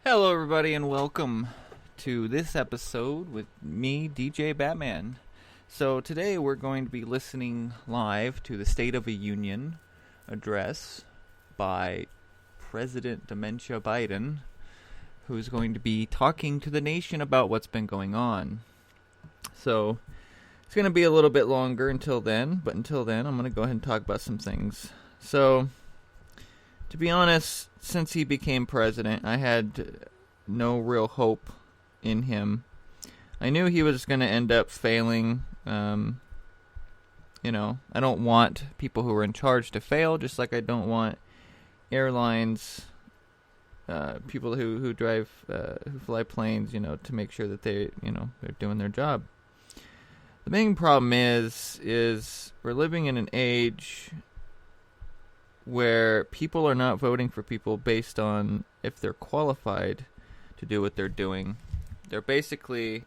Hello, everybody, and welcome to this episode with me, DJ Batman. So, today we're going to be listening live to the State of the Union address by President Dementia Biden, who's going to be talking to the nation about what's been going on. So, it's going to be a little bit longer until then, but until then, I'm going to go ahead and talk about some things. So, to be honest, since he became president, I had no real hope in him. I knew he was going to end up failing. I don't want people who are in charge to fail, just like I don't want airlines, people who drive, who fly planes, to make sure that they're doing their job. The main problem is we're living in an age where people are not voting for people based on if they're qualified to do what they're doing. They're basically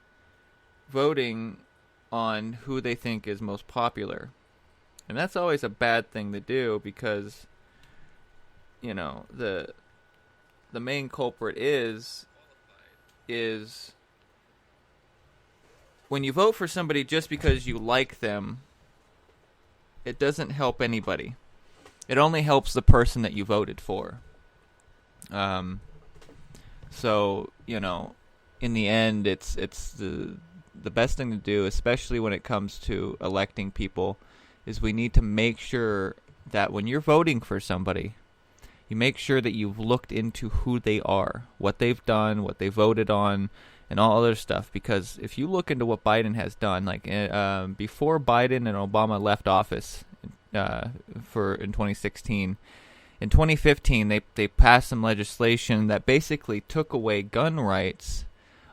voting on who they think is most popular. And that's always a bad thing to do because, the main culprit is when you vote for somebody just because you like them, it doesn't help anybody. It only helps the person that you voted for. So, in the end, it's the best thing to do, especially when it comes to electing people, is we need to make sure that when you're voting for somebody, you make sure that you've looked into who they are, what they've done, what they voted on, and all other stuff. Because if you look into what Biden has done, before Biden and Obama left office, in 2016. In 2015, they passed some legislation that basically took away gun rights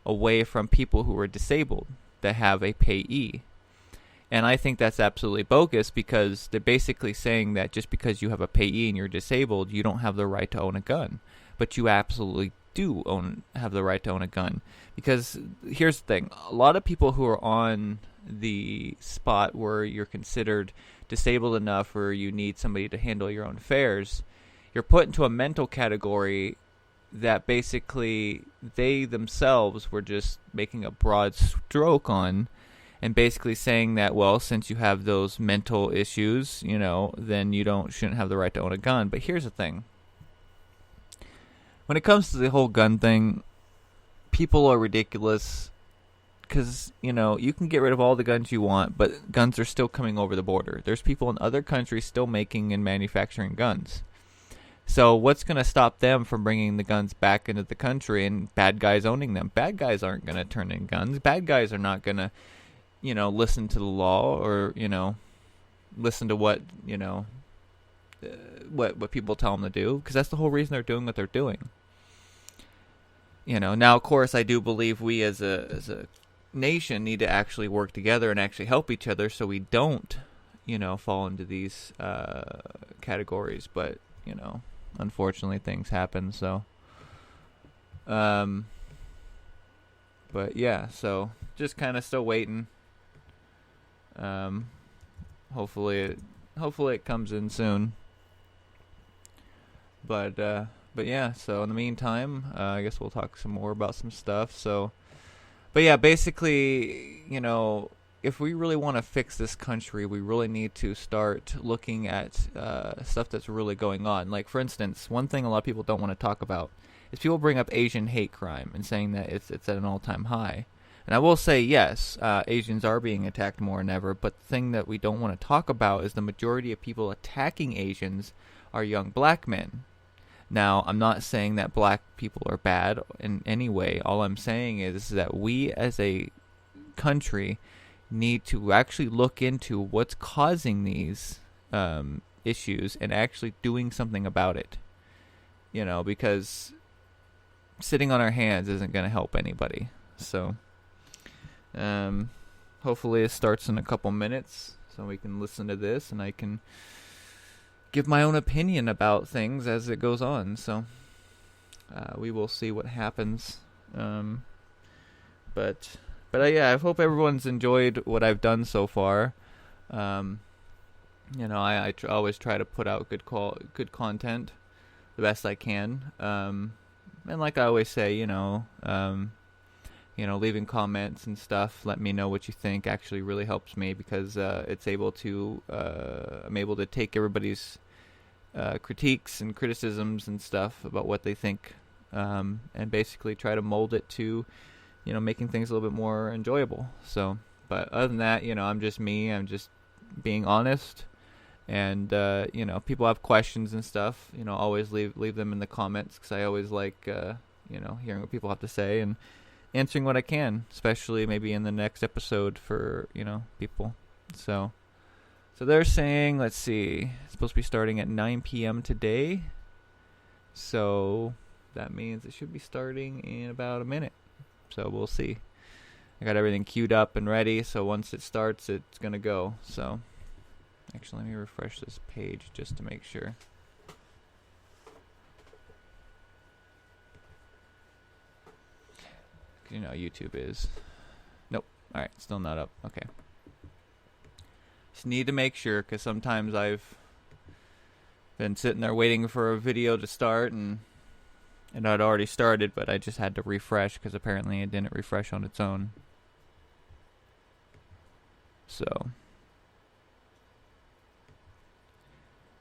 away from people who were disabled that have a payee. And I think that's absolutely bogus because they're basically saying that just because you have a payee and you're disabled, you don't have the right to own a gun. But you absolutely do have the right to own a gun. Because here's the thing. A lot of people who are on the spot where you're considered disabled enough or you need somebody to handle your own affairs, you're put into a mental category that basically they themselves were just making a broad stroke on and basically saying that, well, since you have those mental issues, then you shouldn't have the right to own a gun. But here's the thing. When it comes to the whole gun thing, people are ridiculous. Because, you can get rid of all the guns you want, but guns are still coming over the border. There's people in other countries still making and manufacturing guns. So what's going to stop them from bringing the guns back into the country and bad guys owning them? Bad guys aren't going to turn in guns. Bad guys are not going to, listen to the law or, listen to what, what people tell them to do. Because that's the whole reason they're doing what they're doing. Now, of course, I do believe we as a nation need to actually work together and actually help each other so we don't, fall into these categories. But, unfortunately things happen. So, but yeah, so just kind of still waiting. Hopefully it comes in soon. But yeah, so in the meantime, I guess we'll talk some more about some stuff. So, but yeah, basically, if we really want to fix this country, we really need to start looking at stuff that's really going on. Like, for instance, one thing a lot of people don't want to talk about is people bring up Asian hate crime and saying that it's at an all-time high. And I will say, yes, Asians are being attacked more than ever, but the thing that we don't want to talk about is the majority of people attacking Asians are young black men. Now, I'm not saying that black people are bad in any way. All I'm saying is that we as a country need to actually look into what's causing these issues and actually doing something about it. Because sitting on our hands isn't going to help anybody. So, hopefully it starts in a couple minutes so we can listen to this and I can give my own opinion about things as it goes on. So we will see what happens. But yeah, I hope everyone's enjoyed what I've done so far. I always try to put out good content the best I can. And like I always say, leaving comments and stuff, let me know what you think, actually really helps me, because I'm able to take everybody's critiques and criticisms and stuff about what they think, and basically try to mold it to, making things a little bit more enjoyable. So, but other than that, I'm just me. I'm just being honest. And, people have questions and stuff, always leave them in the comments, because I always like, hearing what people have to say and answering what I can, especially maybe in the next episode for, people. So they're saying, let's see, it's supposed to be starting at 9 p.m. today. So that means it should be starting in about a minute. So we'll see. I got everything queued up and ready, so once it starts, it's going to go. So actually, let me refresh this page just to make sure. YouTube is. Nope. All right, still not up. Okay. Just need to make sure, because sometimes I've been sitting there waiting for a video to start, and I'd already started, but I just had to refresh, because apparently it didn't refresh on its own. So,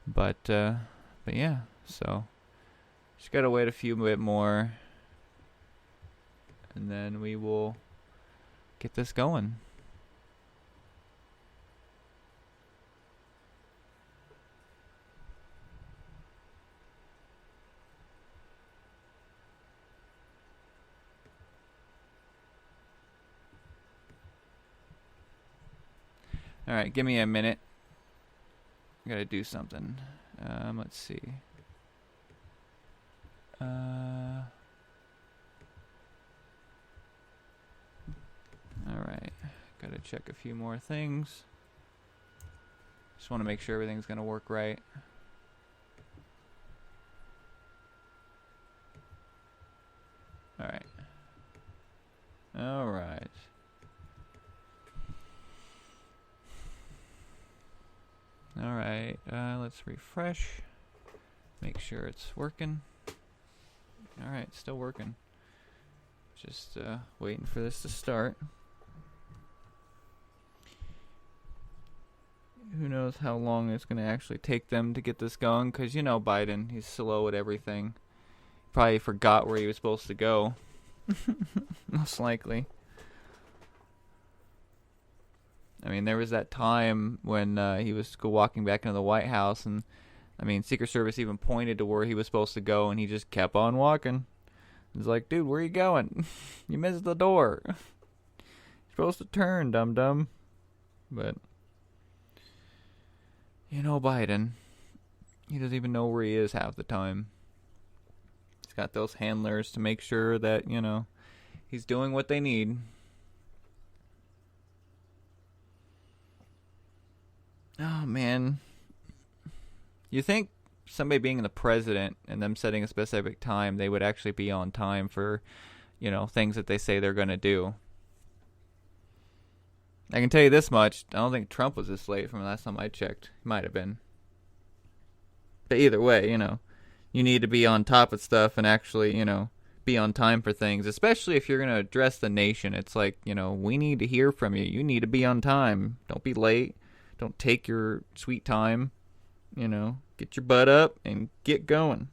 but yeah, so just gotta wait a few bit more, and then we will get this going. All right, give me a minute. I gotta do something. Let's see. All right, gotta check a few more things. Just want to make sure everything's gonna work right. All right. All right. All right, let's refresh. Make sure it's working. All right, still working. Just waiting for this to start. Who knows how long it's going to actually take them to get this going, because Biden, he's slow at everything. Probably forgot where he was supposed to go. Most likely. I mean, there was that time when he was walking back into the White House, and Secret Service even pointed to where he was supposed to go, and he just kept on walking. It's like, dude, where are you going? You missed the door. You're supposed to turn, dum-dum. But, Biden, he doesn't even know where he is half the time. He's got those handlers to make sure that, he's doing what they need. Oh, man. You think somebody being the president and them setting a specific time, they would actually be on time for, things that they say they're going to do. I can tell you this much. I don't think Trump was this late from the last time I checked. He might have been. But either way, you need to be on top of stuff and actually, be on time for things, especially if you're going to address the nation. It's like, we need to hear from you. You need to be on time. Don't be late. Don't take your sweet time, get your butt up and get going,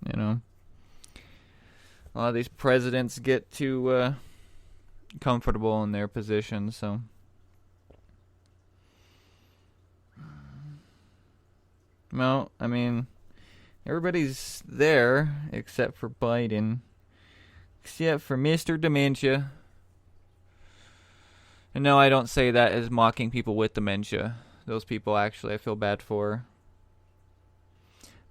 A lot of these presidents get too comfortable in their position, so. Well, everybody's there except for Biden, except for Mr. Dementia. And no, I don't say that as mocking people with dementia. Those people, actually, I feel bad for.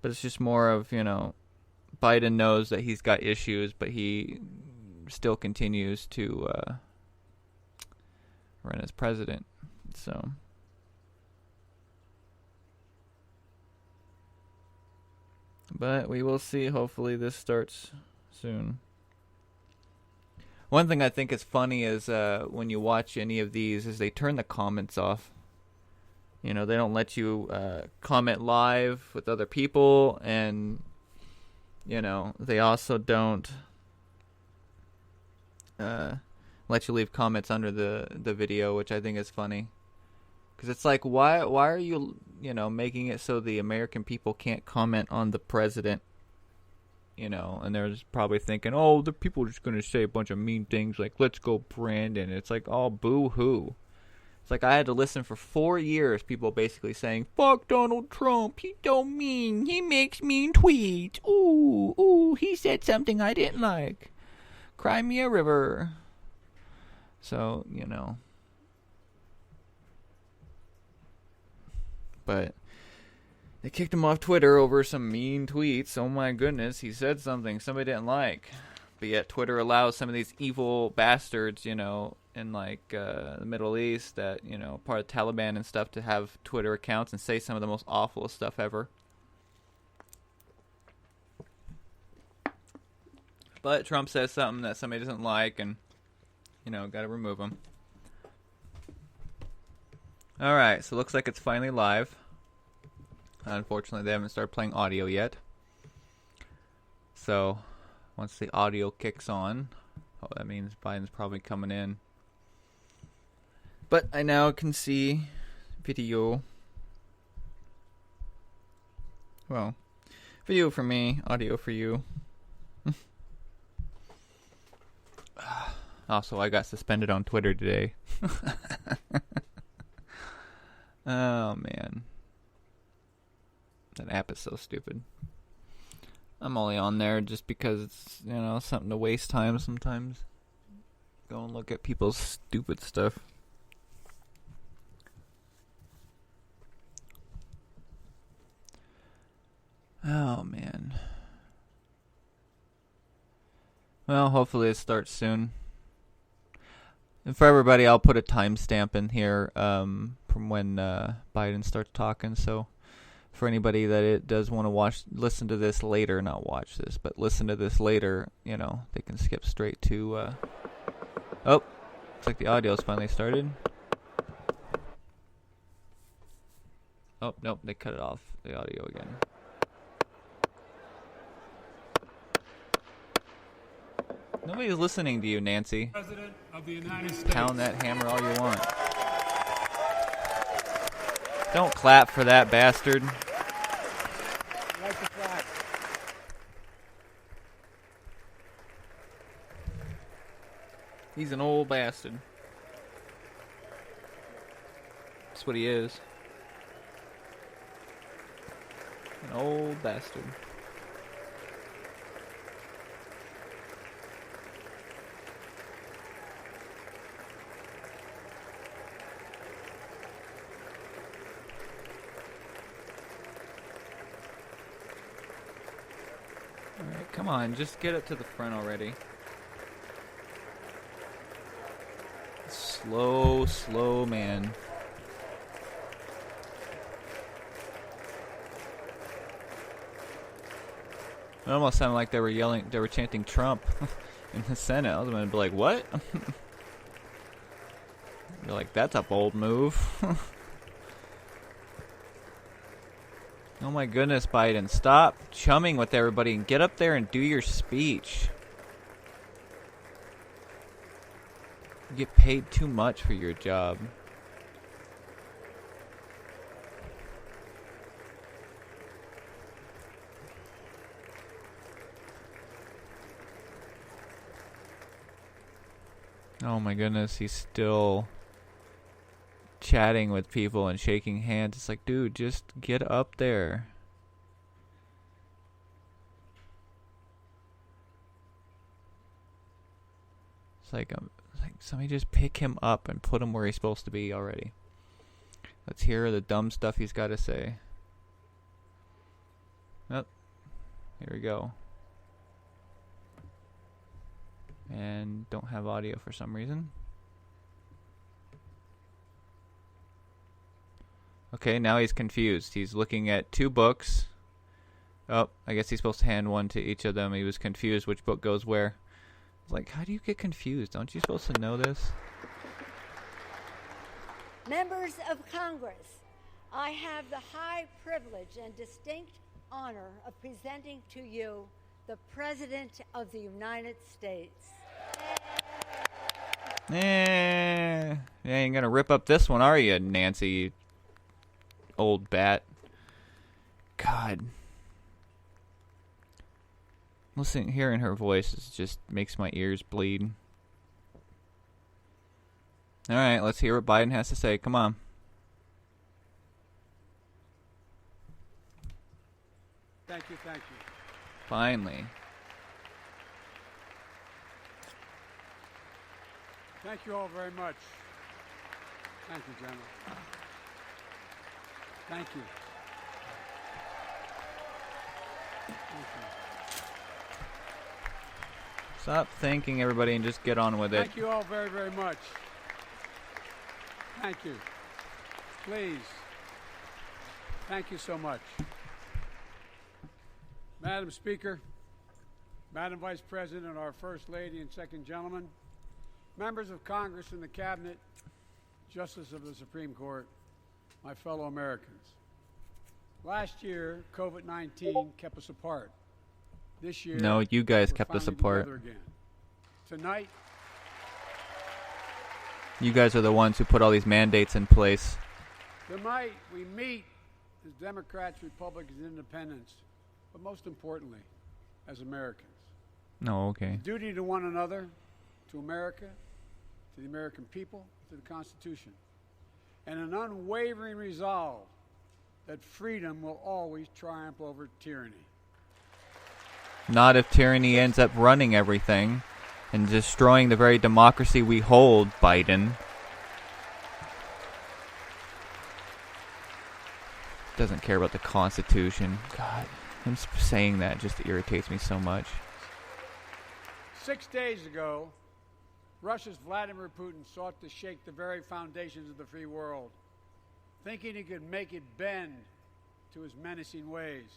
But it's just more of, Biden knows that he's got issues, but he still continues to run as president. So. But we will see. Hopefully this starts soon. One thing I think is funny is when you watch any of these is they turn the comments off. They don't let you comment live with other people, and they also don't let you leave comments under the video, which I think is funny. Because it's like, why are you, making it so the American people can't comment on the president? And they're just probably thinking, oh, the people are just going to say a bunch of mean things like, let's go Brandon. It's like, oh, boo-hoo. It's like I had to listen for 4 years, people basically saying, fuck Donald Trump, he's so mean, he makes mean tweets, ooh, he said something I didn't like. Cry me a river. So, But they kicked him off Twitter over some mean tweets. Oh my goodness, he said something somebody didn't like. But yet Twitter allows some of these evil bastards, in the Middle East that, part of Taliban and stuff to have Twitter accounts and say some of the most awful stuff ever. But Trump says something that somebody doesn't like and, gotta remove him. Alright, so it looks like it's finally live. Unfortunately, they haven't started playing audio yet. So, once the audio kicks on, that means Biden's probably coming in. But I now can see video. Well, video for me, audio for you. Also, I got suspended on Twitter today. Oh, man. That app is so stupid. I'm only on there just because it's, something to waste time sometimes. Go and look at people's stupid stuff. Oh, man. Well, hopefully it starts soon. And for everybody, I'll put a timestamp in here from when Biden starts talking. So for anybody that it does want to listen to this later, not watch this, but listen to this later, they can skip straight to... Oh, looks like the audio's finally started. Oh, nope, they cut it off, the audio again. Nobody's listening to you, Nancy. President of the United States. Pound that hammer all you want. Don't clap for that bastard. Like the flag. He's an old bastard. That's what he is. An old bastard. Alright, come on, just get up to the front already. Slow, man. It almost sounded like they were chanting Trump in the Senate. I was going to be like, what? You're like, that's a bold move. Oh my goodness, Biden. Stop chumming with everybody and get up there and do your speech. You get paid too much for your job. Oh my goodness, he's still chatting with people and shaking hands. It's like, dude, just get up there. It's like somebody just pick him up and put him where he's supposed to be already. Let's hear the dumb stuff he's got to say. Oh, here we go. And don't have audio for some reason. Okay, now he's confused. He's looking at two books. Oh, I guess he's supposed to hand one to each of them. He was confused which book goes where. It's like, how do you get confused? Aren't you supposed to know this? Members of Congress, I have the high privilege and distinct honor of presenting to you the President of the United States. You ain't gonna rip up this one, are you, Nancy, you old bat? God. Hearing her voice just makes my ears bleed. All right, let's hear what Biden has to say. Come on. Thank you. Finally. Thank you all very much. Thank you, General. Thank you. Thank you. Stop thanking everybody and just get on with it. Thank you all very, very much. Thank you. Please. Thank you so much. Madam Speaker, Madam Vice President, our First Lady and Second Gentleman, members of Congress and the Cabinet, Justice of the Supreme Court, my fellow Americans. Last year, COVID-19 kept us apart. This year, no, you guys we're kept us finally apart. together again. Tonight, You guys are the ones who put all these mandates in place. tonight we meet as Democrats, Republicans, and Independents, but most importantly, as Americans. No, okay. Duty to one another, to America, to the American people, to the Constitution, and an unwavering resolve that freedom will always triumph over tyranny. Not if tyranny ends up running everything and destroying the very democracy we hold, Biden. Doesn't care about the Constitution. God, him saying that just irritates me so much. 6 days ago, Russia's Vladimir Putin sought to shake the very foundations of the free world, thinking he could make it bend to his menacing ways.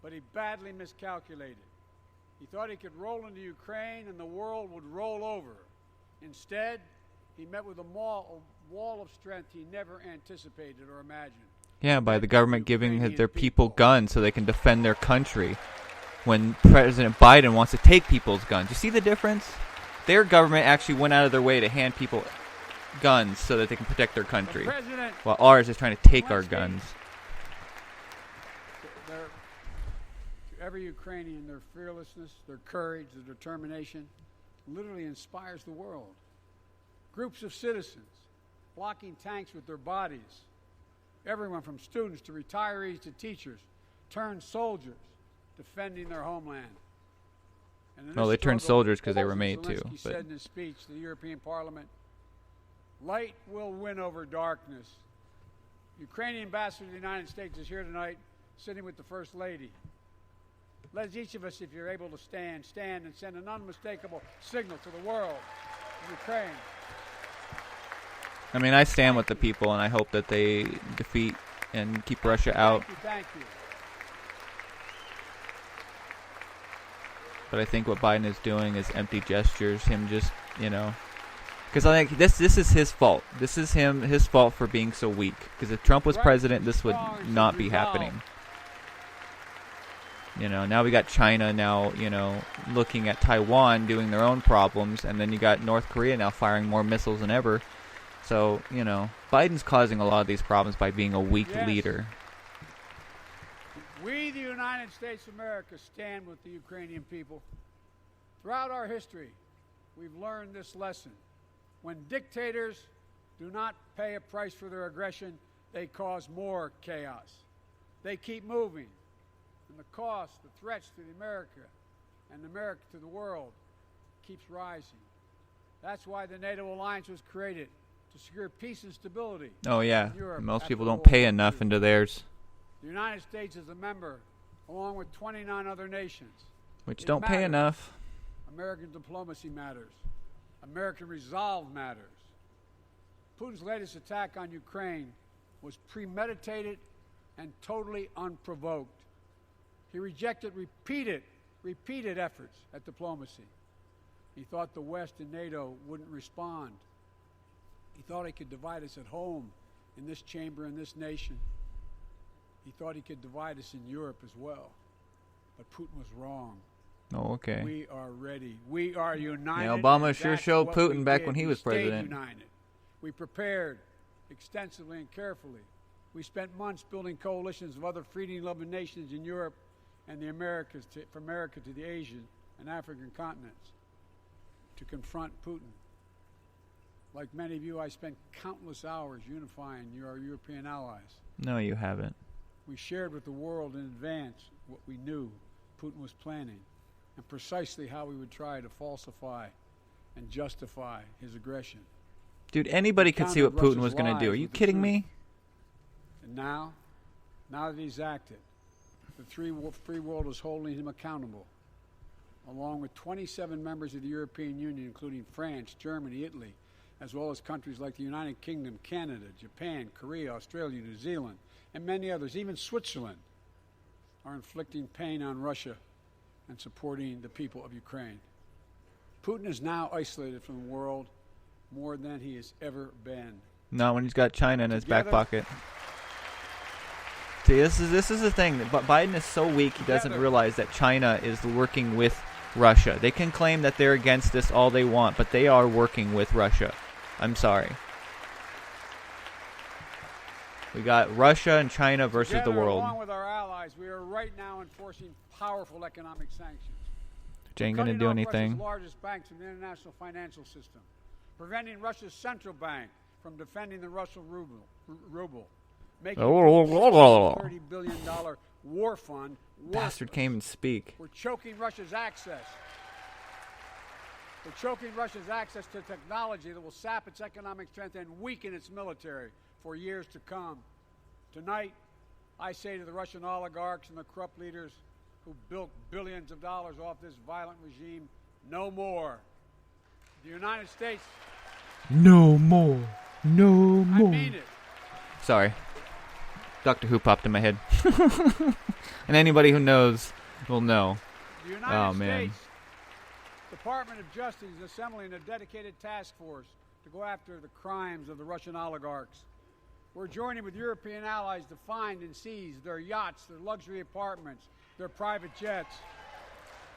But he badly miscalculated. He thought he could roll into Ukraine and the world would roll over. Instead, he met with a wall of strength he never anticipated or imagined. Yeah, by the government giving their people guns so they can defend their country. When President Biden wants to take people's guns. You see the difference? Their government actually went out of their way to hand people guns so that they can protect their country. While ours is trying to take our guns. To every Ukrainian, their fearlessness, their courage, their determination literally inspires the world. Groups of citizens blocking tanks with their bodies. Everyone from students to retirees to teachers turned soldiers defending their homeland. Well, they turned soldiers because they were made to. Zelensky said in his speech to the European Parliament, "Light will win over darkness." Ukrainian ambassador to the United States is here tonight, sitting with the First Lady. Let each of us, if you're able to stand and send an unmistakable signal to the world of Ukraine. I mean, I stand with the people, and I hope that they defeat and keep Russia out. Thank you. But I think what Biden is doing is empty gestures. Him just, because I think this is his fault. This is his fault for being so weak. Because if Trump was president, this would not be happening. Now we got China now, looking at Taiwan doing their own problems, and then you got North Korea now firing more missiles than ever. So, Biden's causing a lot of these problems by being a weak leader. We, the United States of America, stand with the Ukrainian people. Throughout our history, we've learned this lesson. When dictators do not pay a price for their aggression, they cause more chaos. They keep moving, and the cost, the threats to America and America to the world keeps rising. That's why the NATO alliance was created, to secure peace and stability. Oh, yeah. In Europe Most after people World don't pay War enough II. into theirs. The United States is a member, along with 29 other nations. Which It don't pay matters. enough. American diplomacy matters. American resolve matters. Putin's latest attack on Ukraine was premeditated and totally unprovoked. He rejected repeated efforts at diplomacy. He thought the West and NATO wouldn't respond. He thought he could divide us at home, in this chamber, in this nation. He thought he could divide us in Europe as well. But Putin was wrong. Oh, okay. We are ready. We are united. Yeah, Obama and sure that's showed what Putin we back did. when he We was stayed president. United. We prepared extensively and carefully. We spent months building coalitions of other freedom-loving nations in Europe and the Americas, from America to the Asian and African continents, to confront Putin. Like many of you, I spent countless hours unifying our European allies. No, you haven't. We shared with the world in advance what we knew Putin was planning and precisely how we would try to falsify and justify his aggression. Dude, anybody could see what Putin was going to do. Are you kidding me? And now that he's acted, the free world is holding him accountable, along with 27 members of the European Union, including France, Germany, Italy, as well as countries like the United Kingdom, Canada, Japan, Korea, Australia, New Zealand, and many others. Even Switzerland are inflicting pain on Russia and supporting the people of Ukraine. Putin is now isolated from the world more than he has ever been. Not when he's got China in his back pocket. See, this is the thing. But Biden is so weak, he doesn't realize that China is working with Russia. They can claim that they're against this all they want, but they are working with Russia. I'm sorry. We got Russia and China versus Together, the world. Along with our allies, we are right now enforcing powerful economic sanctions. Which ain't going to do anything. Russia's largest banks in the international financial system, preventing Russia's central bank from defending the Russian ruble, making a $30 billion war fund Bastard can't even speak. We're choking Russia's access. We're choking Russia's access to technology that will sap its economic strength and weaken its military for years to come. Tonight, I say to the Russian oligarchs and the corrupt leaders who built billions of dollars off this violent regime, no more. The United States... No more. No more. I mean it. Sorry. Doctor Who popped in my head. And anybody who knows will know. The United States Department of Justice is assembling a dedicated task force to go after the crimes of the Russian oligarchs. We're joining with European allies to find and seize their yachts, their luxury apartments, their private jets.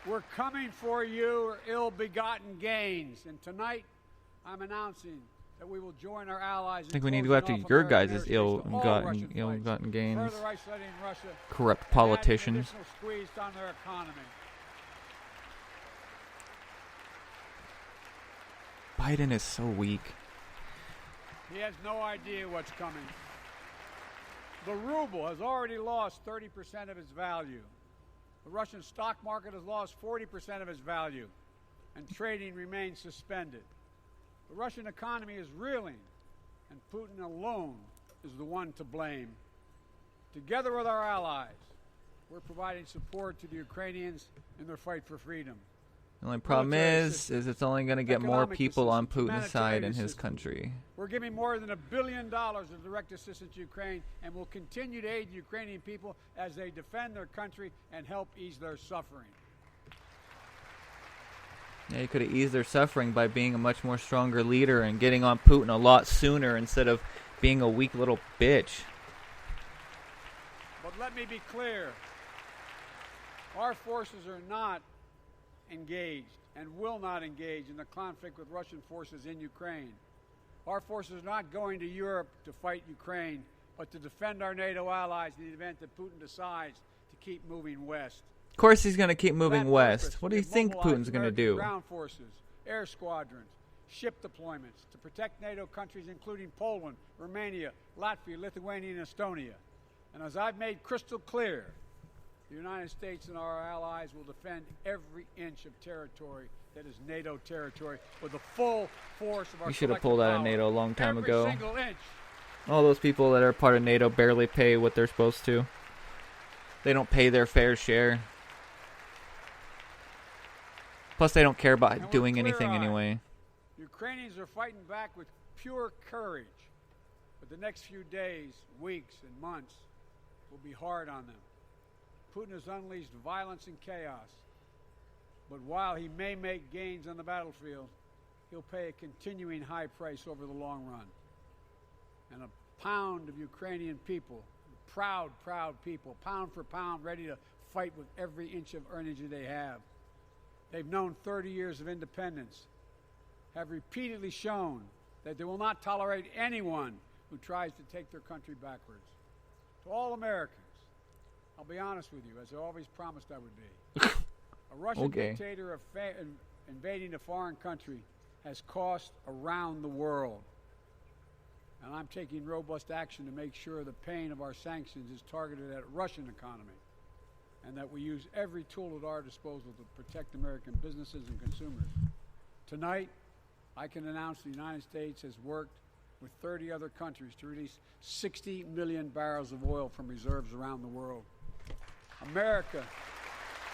We're coming for your ill-begotten gains. And tonight, I'm announcing that we will join our allies. I think we need to go after your guys' ill-gotten gains. Further isolating Russia, corrupt politicians. Squeeze on their economy. Biden is so weak. He has no idea what's coming. The ruble has already lost 30% of its value. The Russian stock market has lost 40% of its value, and trading remains suspended. The Russian economy is reeling, and Putin alone is the one to blame. Together with our allies, we're providing support to the Ukrainians in their fight for freedom. The only problem is it's only going to get more people on Putin's side in his country. We're giving more than $1 billion of direct assistance to Ukraine, and will continue to aid the Ukrainian people as they defend their country and help ease their suffering. Yeah, you could have eased their suffering by being a much more stronger leader and getting on Putin a lot sooner instead of being a weak little bitch. But let me be clear. Our forces are not engaged and will not engage in the conflict with Russian forces in Ukraine. Our forces are not going to Europe to fight Ukraine, but to defend our NATO allies in the event that Putin decides to keep moving west. Of course he's going to keep moving west. What do you think Putin's going to do? Ground forces, air squadrons, ship deployments to protect NATO countries including Poland, Romania, Latvia, Lithuania, and Estonia. And as I've made crystal clear, the United States and our allies will defend every inch of territory that is NATO territory with the full force of our. We should have pulled out of NATO a long time ago. Every single inch. All those people that are part of NATO barely pay what they're supposed to. They don't pay their fair share. Plus, they don't care about doing anything anyway. Ukrainians are fighting back with pure courage. But the next few days, weeks, and months will be hard on them. Putin has unleashed violence and chaos. But while he may make gains on the battlefield, he'll pay a continuing high price over the long run. And a pound of Ukrainian people, proud people, pound for pound, ready to fight with every inch of energy they have. They've known 30 years of independence, have repeatedly shown that they will not tolerate anyone who tries to take their country backwards. To all Americans, I'll be honest with you, as I always promised I would be. A Russian dictator invading a foreign country has cost around the world. And I'm taking robust action to make sure the pain of our sanctions is targeted at the Russian economy, and that we use every tool at our disposal to protect American businesses and consumers. Tonight, I can announce the United States has worked with 30 other countries to release 60 million barrels of oil from reserves around the world. America.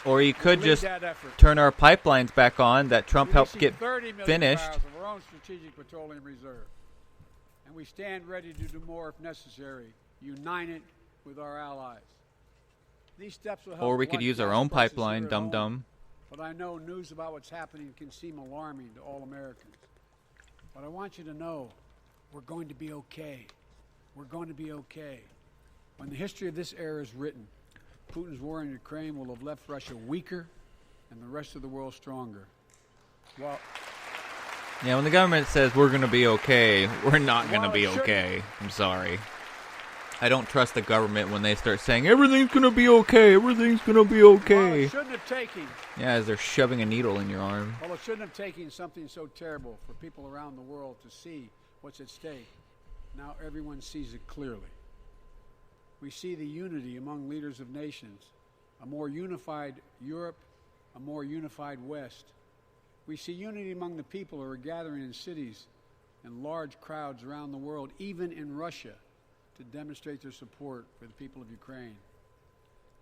Or you could just turn our pipelines back on that Trump helped get 30 million finished. Barrels of our own strategic petroleum reserve. And we stand ready to do more if necessary, united with our allies. These steps will help. Or we could use our own pipeline, dum-dum. But I know news about what's happening can seem alarming to all Americans. But I want you to know we're going to be okay. We're going to be okay. When the history of this era is written, Putin's war in Ukraine will have left Russia weaker and the rest of the world stronger. Well, yeah, when the government says we're going to be okay, we're not going to be okay. I'm sorry. I don't trust the government when they start saying everything's going to be okay, everything's going to be okay. Well, it shouldn't have taken. Yeah, as they're shoving a needle in your arm. Well, it shouldn't have taken something so terrible for people around the world to see what's at stake. Now everyone sees it clearly. We see the unity among leaders of nations, a more unified Europe, a more unified West. We see unity among the people who are gathering in cities and large crowds around the world, even in Russia, to demonstrate their support for the people of Ukraine.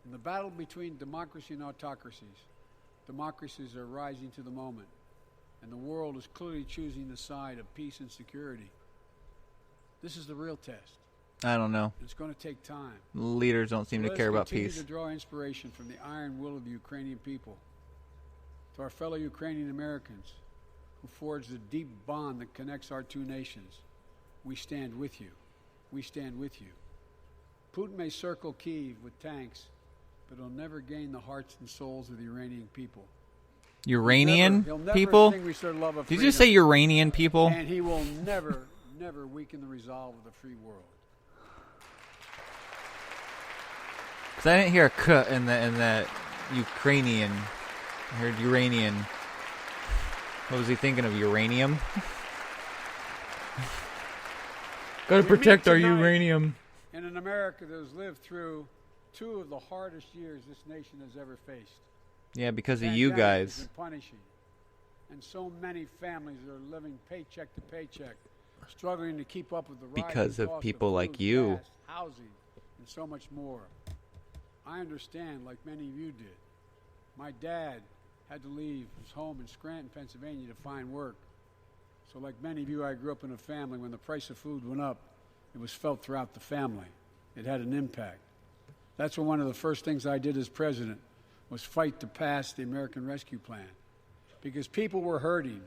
In the battle between democracy and autocracies, democracies are rising to the moment, and the world is clearly choosing the side of peace and security. This is the real test. I don't know. It's going to take time. Leaders don't seem to care about peace. Let us continue to draw inspiration from the iron will of the Ukrainian people. To our fellow Ukrainian Americans who forged the deep bond that connects our two nations, we stand with you. We stand with you. Putin may circle Kyiv with tanks, but he'll never gain the hearts and souls of the Iranian people. Uranian he'll never people? extinguish their love of Did you freedom, just say Uranian people? And he will never, never weaken the resolve of the free world. Because I didn't hear a "k" in that Ukrainian. I heard Uranian. What was he thinking of? Uranium? Gotta protect our uranium. In an America that has lived through two of the hardest years this nation has ever faced. Yeah, because of you guys. And punishing. And so many families are living paycheck to paycheck, struggling to keep up with the rising Because of cost people food, like you. gas, housing, and so much more. I understand, like many of you did. My dad had to leave his home in Scranton, Pennsylvania to find work. So like many of you, I grew up in a family when the price of food went up, it was felt throughout the family. It had an impact. That's when one of the first things I did as president was fight to pass the American Rescue Plan. Because people were hurting.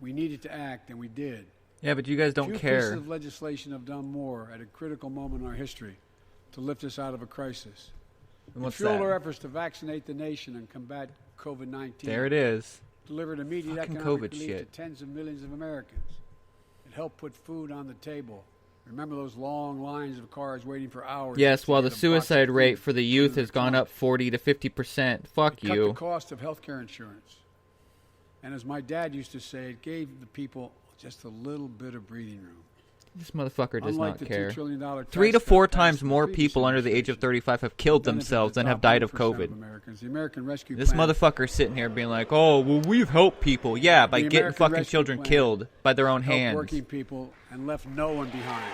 We needed to act, and we did. Yeah, but you guys don't Few care. pieces of legislation have done more at a critical moment in our history to lift us out of a crisis. And what's fueled that? our efforts to vaccinate the nation and combat COVID-19. There it is. Delivered immediate Fucking economic COVID relief shit. to tens of millions of Americans. It helped put food on the table. Remember those long lines of cars waiting for hours? Yes, while the to get a box of suicide food rate for the youth through has the gone trunk. up 40 to 50%. Fuck It cut the you. cost of health care insurance. And as my dad used to say, it gave the people just a little bit of breathing room. This motherfucker does Unlike not the care. $2 trillion tax 3 to cut 4 passed times in the more previous people under the age of administration 35 have killed benefited themselves the than have top died of 1% COVID. Americans. The American Rescue This Plan motherfucker's sitting here being like, oh, well, we've helped people. Yeah, by The getting American fucking Rescue children Plan killed by their own helped hands. working people and left no one behind.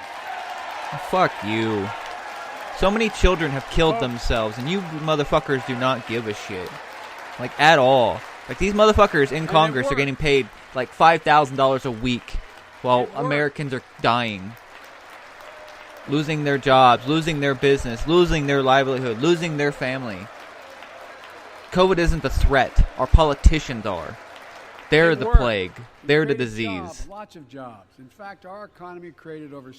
Fuck you. So many children have killed themselves, and you motherfuckers do not give a shit. Like, at all. Like, these motherfuckers in Congress are worked. getting paid, like, $5,000 a week while It worked. Americans are dying. Losing their jobs, losing their business, losing their livelihood, losing their family. COVID isn't the threat. Our politicians are. They're It the worked. plague. We They're the created disease. jobs, lots of jobs. In fact, our economy created over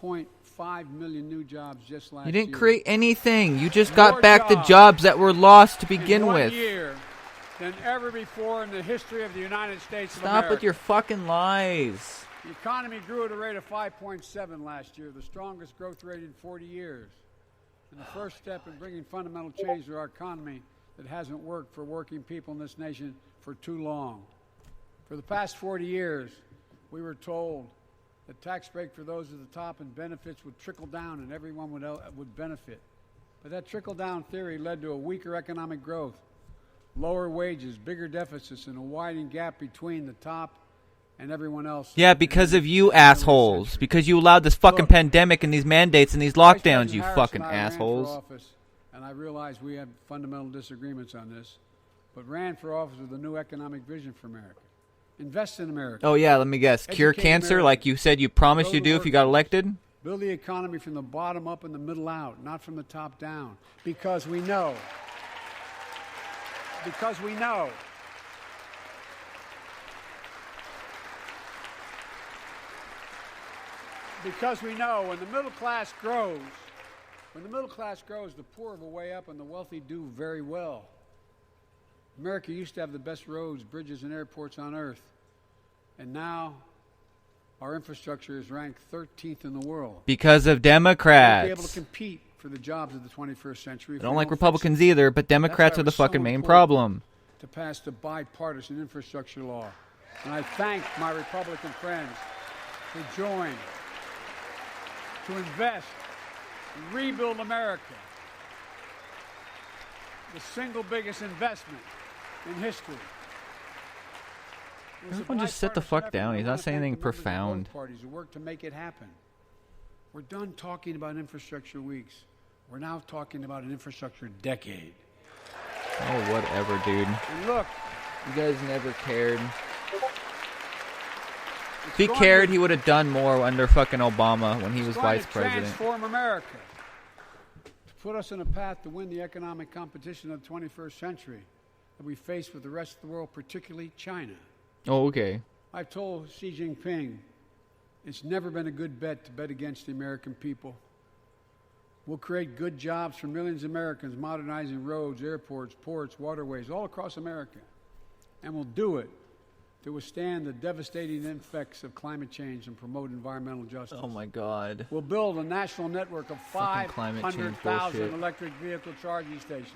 1.5 million new jobs just last You year. didn't create anything. You just More got back the jobs jobs that were lost to begin in 1 with. year than ever before in the history of the United States of Stop America. with your fucking lies. The economy grew at a rate of 5.7 last year, the strongest growth rate in 40 years. And the first step in bringing fundamental change to our economy that hasn't worked for working people in this nation for too long. For the past 40 years, we were told that tax break for those at the top and benefits would trickle down and everyone would benefit. But that trickle-down theory led to a weaker economic growth, lower wages, bigger deficits, and a widening gap between the top and everyone else. Yeah, because of you assholes. Because you allowed this fucking pandemic and these mandates and these lockdowns, you fucking assholes. Office, and I realize we have fundamental disagreements on this, but ran for office with a new economic vision for America. Invest in America. Oh, yeah, let me guess. Cure Educate cancer America. like you said you promised you'd do if you got elected? Build the economy from the bottom up and the middle out, not from the top down. Because we know. Because we know. Because we know when the middle class grows, the poor will way up and the wealthy do very well. America used to have the best roads, bridges, and airports on earth. And now our infrastructure is ranked 13th in the world. Because of We'll Democrats. be able to compete for the jobs of the 21st century. I don't like Republicans either, but Democrats are the fucking main problem. To pass the bipartisan infrastructure law. And I thank my Republican friends who joined to invest and rebuild America. The single biggest investment in history. Everyone just sit the fuck down. He's not saying anything profound. Parties who work to make it happen. We're done talking about infrastructure weeks. We're now talking about an infrastructure decade. Oh, whatever, dude. And look, you guys never cared. If he cared, he would have done more under fucking Obama when he was vice president. Transform America. To put us on a path to win the economic competition of the 21st century that we face with the rest of the world, particularly China. Oh, okay. I've told Xi Jinping it's never been a good bet to bet against the American people. We'll create good jobs for millions of Americans, modernizing roads, airports, ports, waterways, all across America. And we'll do it to withstand the devastating effects of climate change and promote environmental justice. Oh, my God. We'll build a national network of Fucking climate change 500,000 bullshit. electric vehicle charging stations.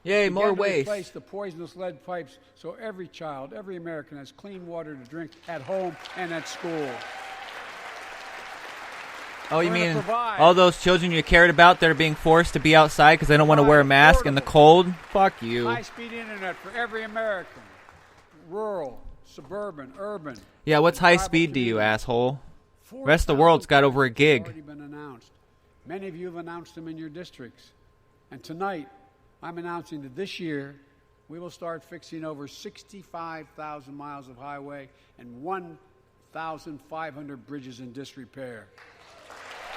Yay, more waste. Replace the poisonous lead pipes so every child, every American has clean water to drink at home and at school. Oh, you mean all those children you cared about that are being forced to be outside because they don't want to wear a mask in the cold? Fuck you. High-speed internet for every American. Rural, suburban, urban. Yeah, what's high speed to you, asshole? Rest of the world's got over a gig. Already been announced. Many of you have announced them in your districts. And tonight, I'm announcing that this year, we will start fixing over 65,000 miles of highway and 1,500 bridges in disrepair.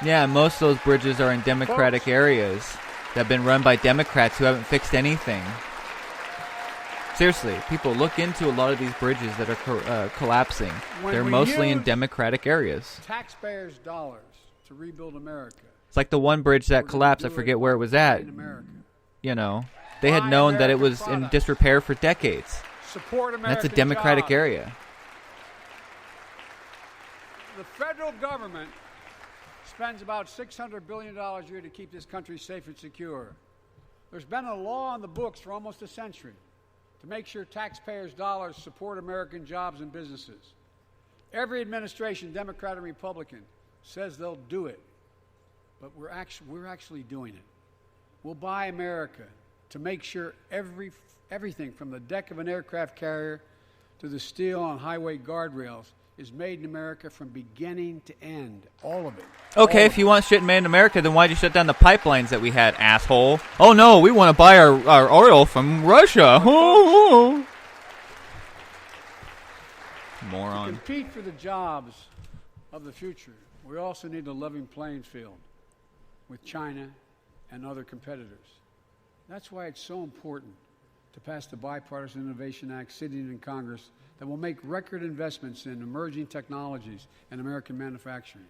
Yeah, most of those bridges are in Democratic areas that have been run by Democrats who haven't fixed anything. Seriously, people look into a lot of these bridges that are collapsing. They're mostly in Democratic areas. Taxpayers' dollars to rebuild America. It's like the one bridge that collapsed. I forget where it was at. You know, they had known that it was in disrepair for decades. Support American That's a Democratic jobs. area. The federal government spends about $600 billion a year to keep this country safe and secure. There's been a law on the books for almost a century to make sure taxpayers' dollars support American jobs and businesses. Every administration, Democrat and Republican, says they'll do it, but we're actually doing it. We'll buy America to make sure everything from the deck of an aircraft carrier to the steel on highway guardrails is made in America from beginning to end. All of it. Okay, if you want shit made in America, then why'd you shut down the pipelines that we had, asshole? Oh, no, we want to buy our oil from Russia. Moron. To compete for the jobs of the future, we also need a level playing field with China and other competitors. That's why it's so important to pass the Bipartisan Innovation Act sitting in Congress that will make record investments in emerging technologies and American manufacturing.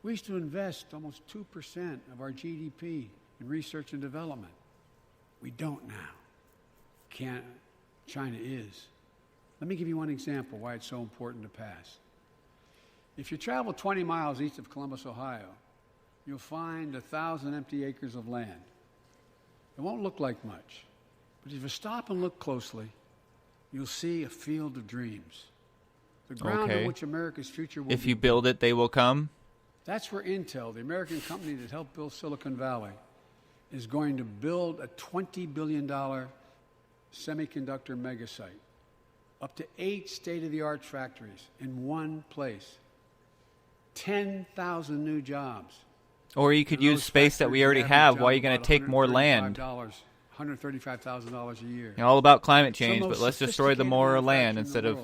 We used to invest almost 2% of our GDP in research and development. We don't now. China is. Let me give you one example why it's so important to pass. If you travel 20 miles east of Columbus, Ohio, you'll find 1,000 empty acres of land. It won't look like much, but if you stop and look closely, you'll see a field of dreams. The ground on which America's future will be. If you build it, they will come? That's where Intel, the American company that helped build Silicon Valley, is going to build a $20 billion semiconductor megasite, up to 8 state-of-the-art factories in one place, 10,000 new jobs. Or you could use space that we already have. Why are you going to take more land? $135,000 a year. You're all about climate change, but let's destroy the more land instead of...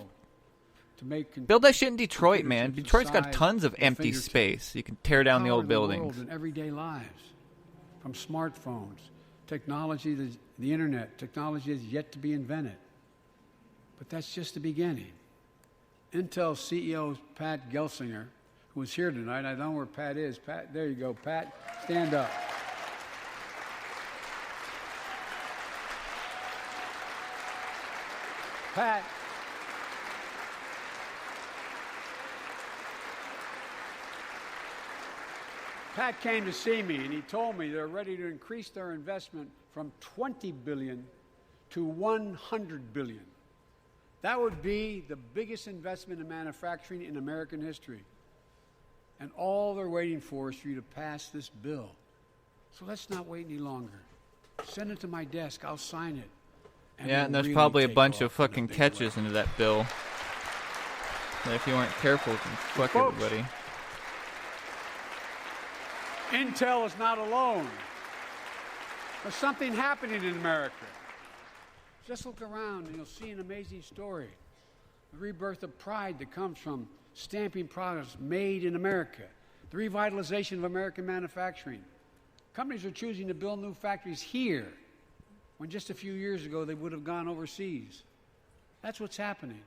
Build that shit in Detroit, man. Detroit's got tons of empty space. You can tear down the old buildings. In everyday lives, from smartphones, technology, the internet, technology is yet to be invented. But that's just the beginning. Intel CEO Pat Gelsinger, who is here tonight, I don't know where Pat is. Pat, there you go, Pat. Stand up. Pat came to see me, and he told me they're ready to increase their investment from $20 billion to $100 billion. That would be the biggest investment in manufacturing in American history. And all they're waiting for is for you to pass this bill. So let's not wait any longer. Send it to my desk. I'll sign it. And there's probably a bunch of fucking catches into that bill. That if you aren't careful, can fuck everybody. Intel is not alone. There's something happening in America. Just look around and you'll see an amazing story. The rebirth of pride that comes from stamping products made in America. The revitalization of American manufacturing. Companies are choosing to build new factories here when just a few years ago they would have gone overseas. That's what's happening.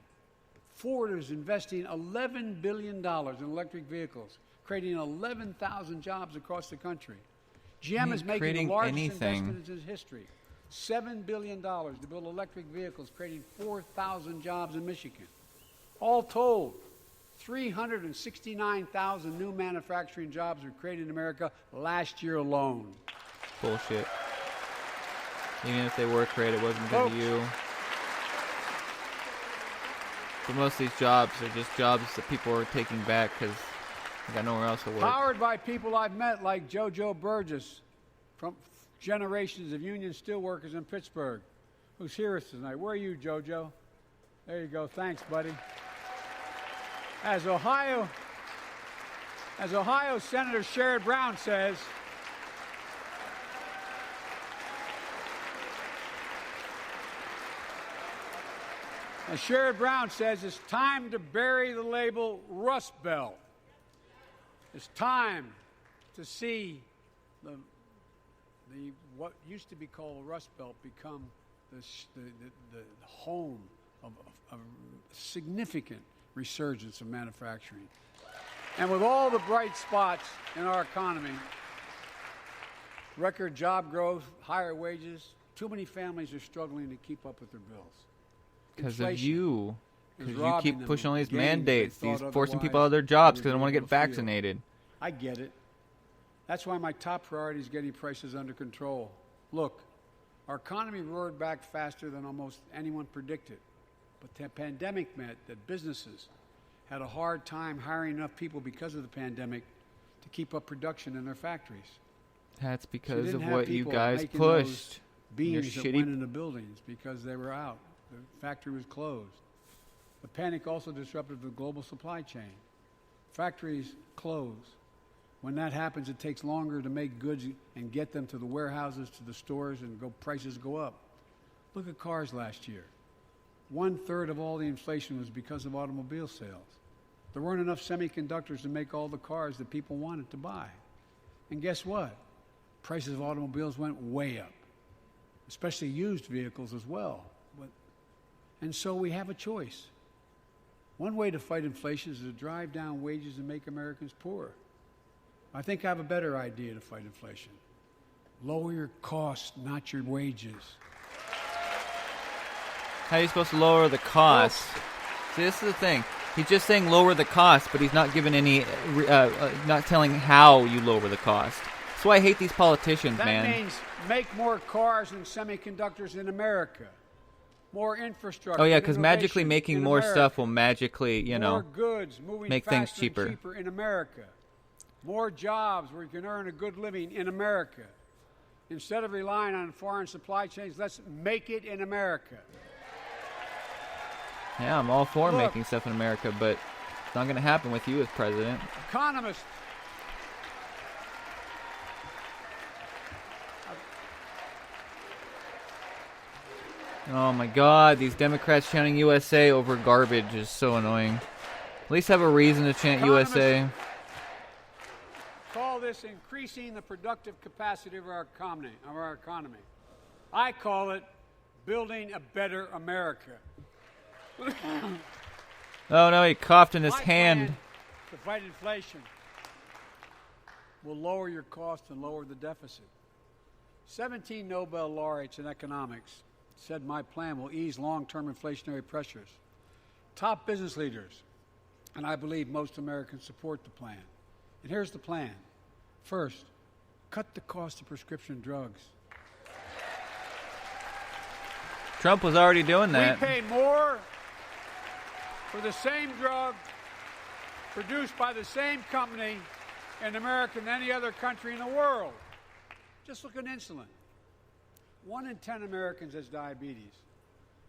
Ford is investing $11 billion in electric vehicles, creating 11,000 jobs across the country. GM is making the largest investment in its history. $7 billion to build electric vehicles, creating 4,000 jobs in Michigan. All told, 369,000 new manufacturing jobs were created in America last year alone. Bullshit. Even if they were created, it wasn't because of you. But most of these jobs are just jobs that people are taking back because they got nowhere else to work. Powered by people I've met like JoJo Burgess from generations of union steelworkers in Pittsburgh, who's here tonight. Where are you, JoJo? There you go. Thanks, buddy. As Ohio Senator Sherrod Brown says, it's time to bury the label Rust Belt. It's time to see the what used to be called Rust Belt become the home of a significant resurgence of manufacturing. And with all the bright spots in our economy, record job growth, higher wages, too many families are struggling to keep up with their bills. Because of you. Because you keep pushing all these mandates, these forcing people out of their jobs because they don't want to get vaccinated. I get it. That's why my top priority is getting prices under control. Look, our economy roared back faster than almost anyone predicted. But the pandemic meant that businesses had a hard time hiring enough people because of the pandemic to keep up production in their factories. That's because of what you guys pushed. Beams that went into buildings because they were out. The factory was closed. The panic also disrupted the global supply chain. Factories close. When that happens, it takes longer to make goods and get them to the warehouses, to the stores, and prices go up. Look at cars last year. 1/3 of all the inflation was because of automobile sales. There weren't enough semiconductors to make all the cars that people wanted to buy. And guess what? Prices of automobiles went way up, especially used vehicles as well. And so we have a choice. One way to fight inflation is to drive down wages and make Americans poorer. I think I have a better idea to fight inflation. Lower your costs, not your wages. How are you supposed to lower the cost? See, this is the thing. He's just saying lower the cost, but he's not giving any, not telling how you lower the cost. That's why I hate these politicians, man. That means make more cars and semiconductors in America. More infrastructure. Oh, yeah, because magically making more stuff will magically, more goods moving make faster things cheaper. And cheaper in America. More jobs where you can earn a good living in America. Instead of relying on foreign supply chains, let's make it in America. Yeah, I'm all for making stuff in America, but it's not going to happen with you as president. Economists. Oh my God, these Democrats chanting USA over garbage is so annoying. At least have a reason to chant USA. Call this increasing the productive capacity of our economy. I call it building a better America. Oh no, he coughed in his My hand. plan to fight inflation will lower your costs and lower the deficit. 17 Nobel laureates in economics said my plan will ease long-term inflationary pressures. Top business leaders, and I believe most Americans support the plan. And here's the plan. First, cut the cost of prescription drugs. Trump was already doing that. We pay more for the same drug produced by the same company in America than any other country in the world. Just look at insulin. 1 in 10 Americans has diabetes.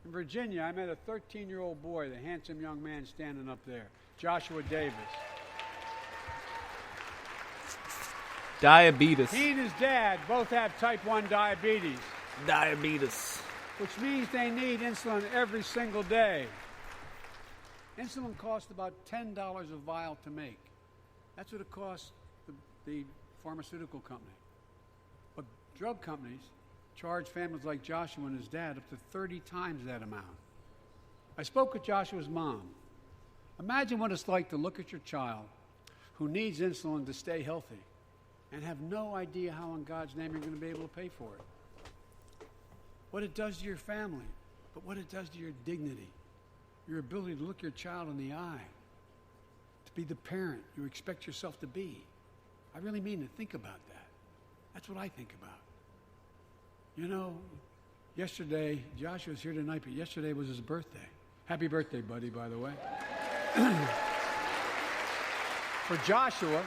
In Virginia, I met a 13-year-old boy, the handsome young man standing up there, Joshua Davis. Diabetes. He and his dad both have type 1 diabetes. Diabetes. Which means they need insulin every single day. Insulin costs about $10 a vial to make. That's what it costs the pharmaceutical company. But drug companies charge families like Joshua and his dad up to 30 times that amount. I spoke with Joshua's mom. Imagine what it's like to look at your child who needs insulin to stay healthy and have no idea how in God's name you're going to be able to pay for it. What it does to your family, but what it does to your dignity, your ability to look your child in the eye, to be the parent you expect yourself to be. I really mean to think about that. That's what I think about. You know, yesterday, Joshua's here tonight, but yesterday was his birthday. Happy birthday, buddy, by the way. For Joshua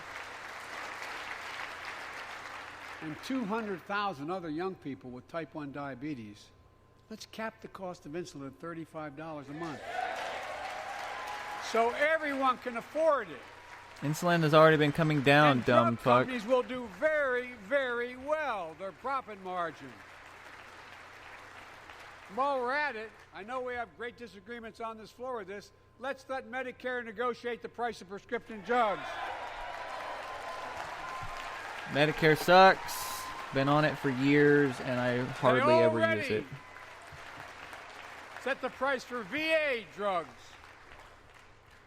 and 200,000 other young people with type 1 diabetes, let's cap the cost of insulin at $35 a month. So everyone can afford it. Insulin has already been coming down, and dumb drug fuck. Companies will do very, very well. Their profit margin. While we're at it, I know we have great disagreements on this floor with this. Let's let Medicare negotiate the price of prescription drugs. Medicare sucks. Been on it for years, and I hardly ever use it. Set the price for VA drugs.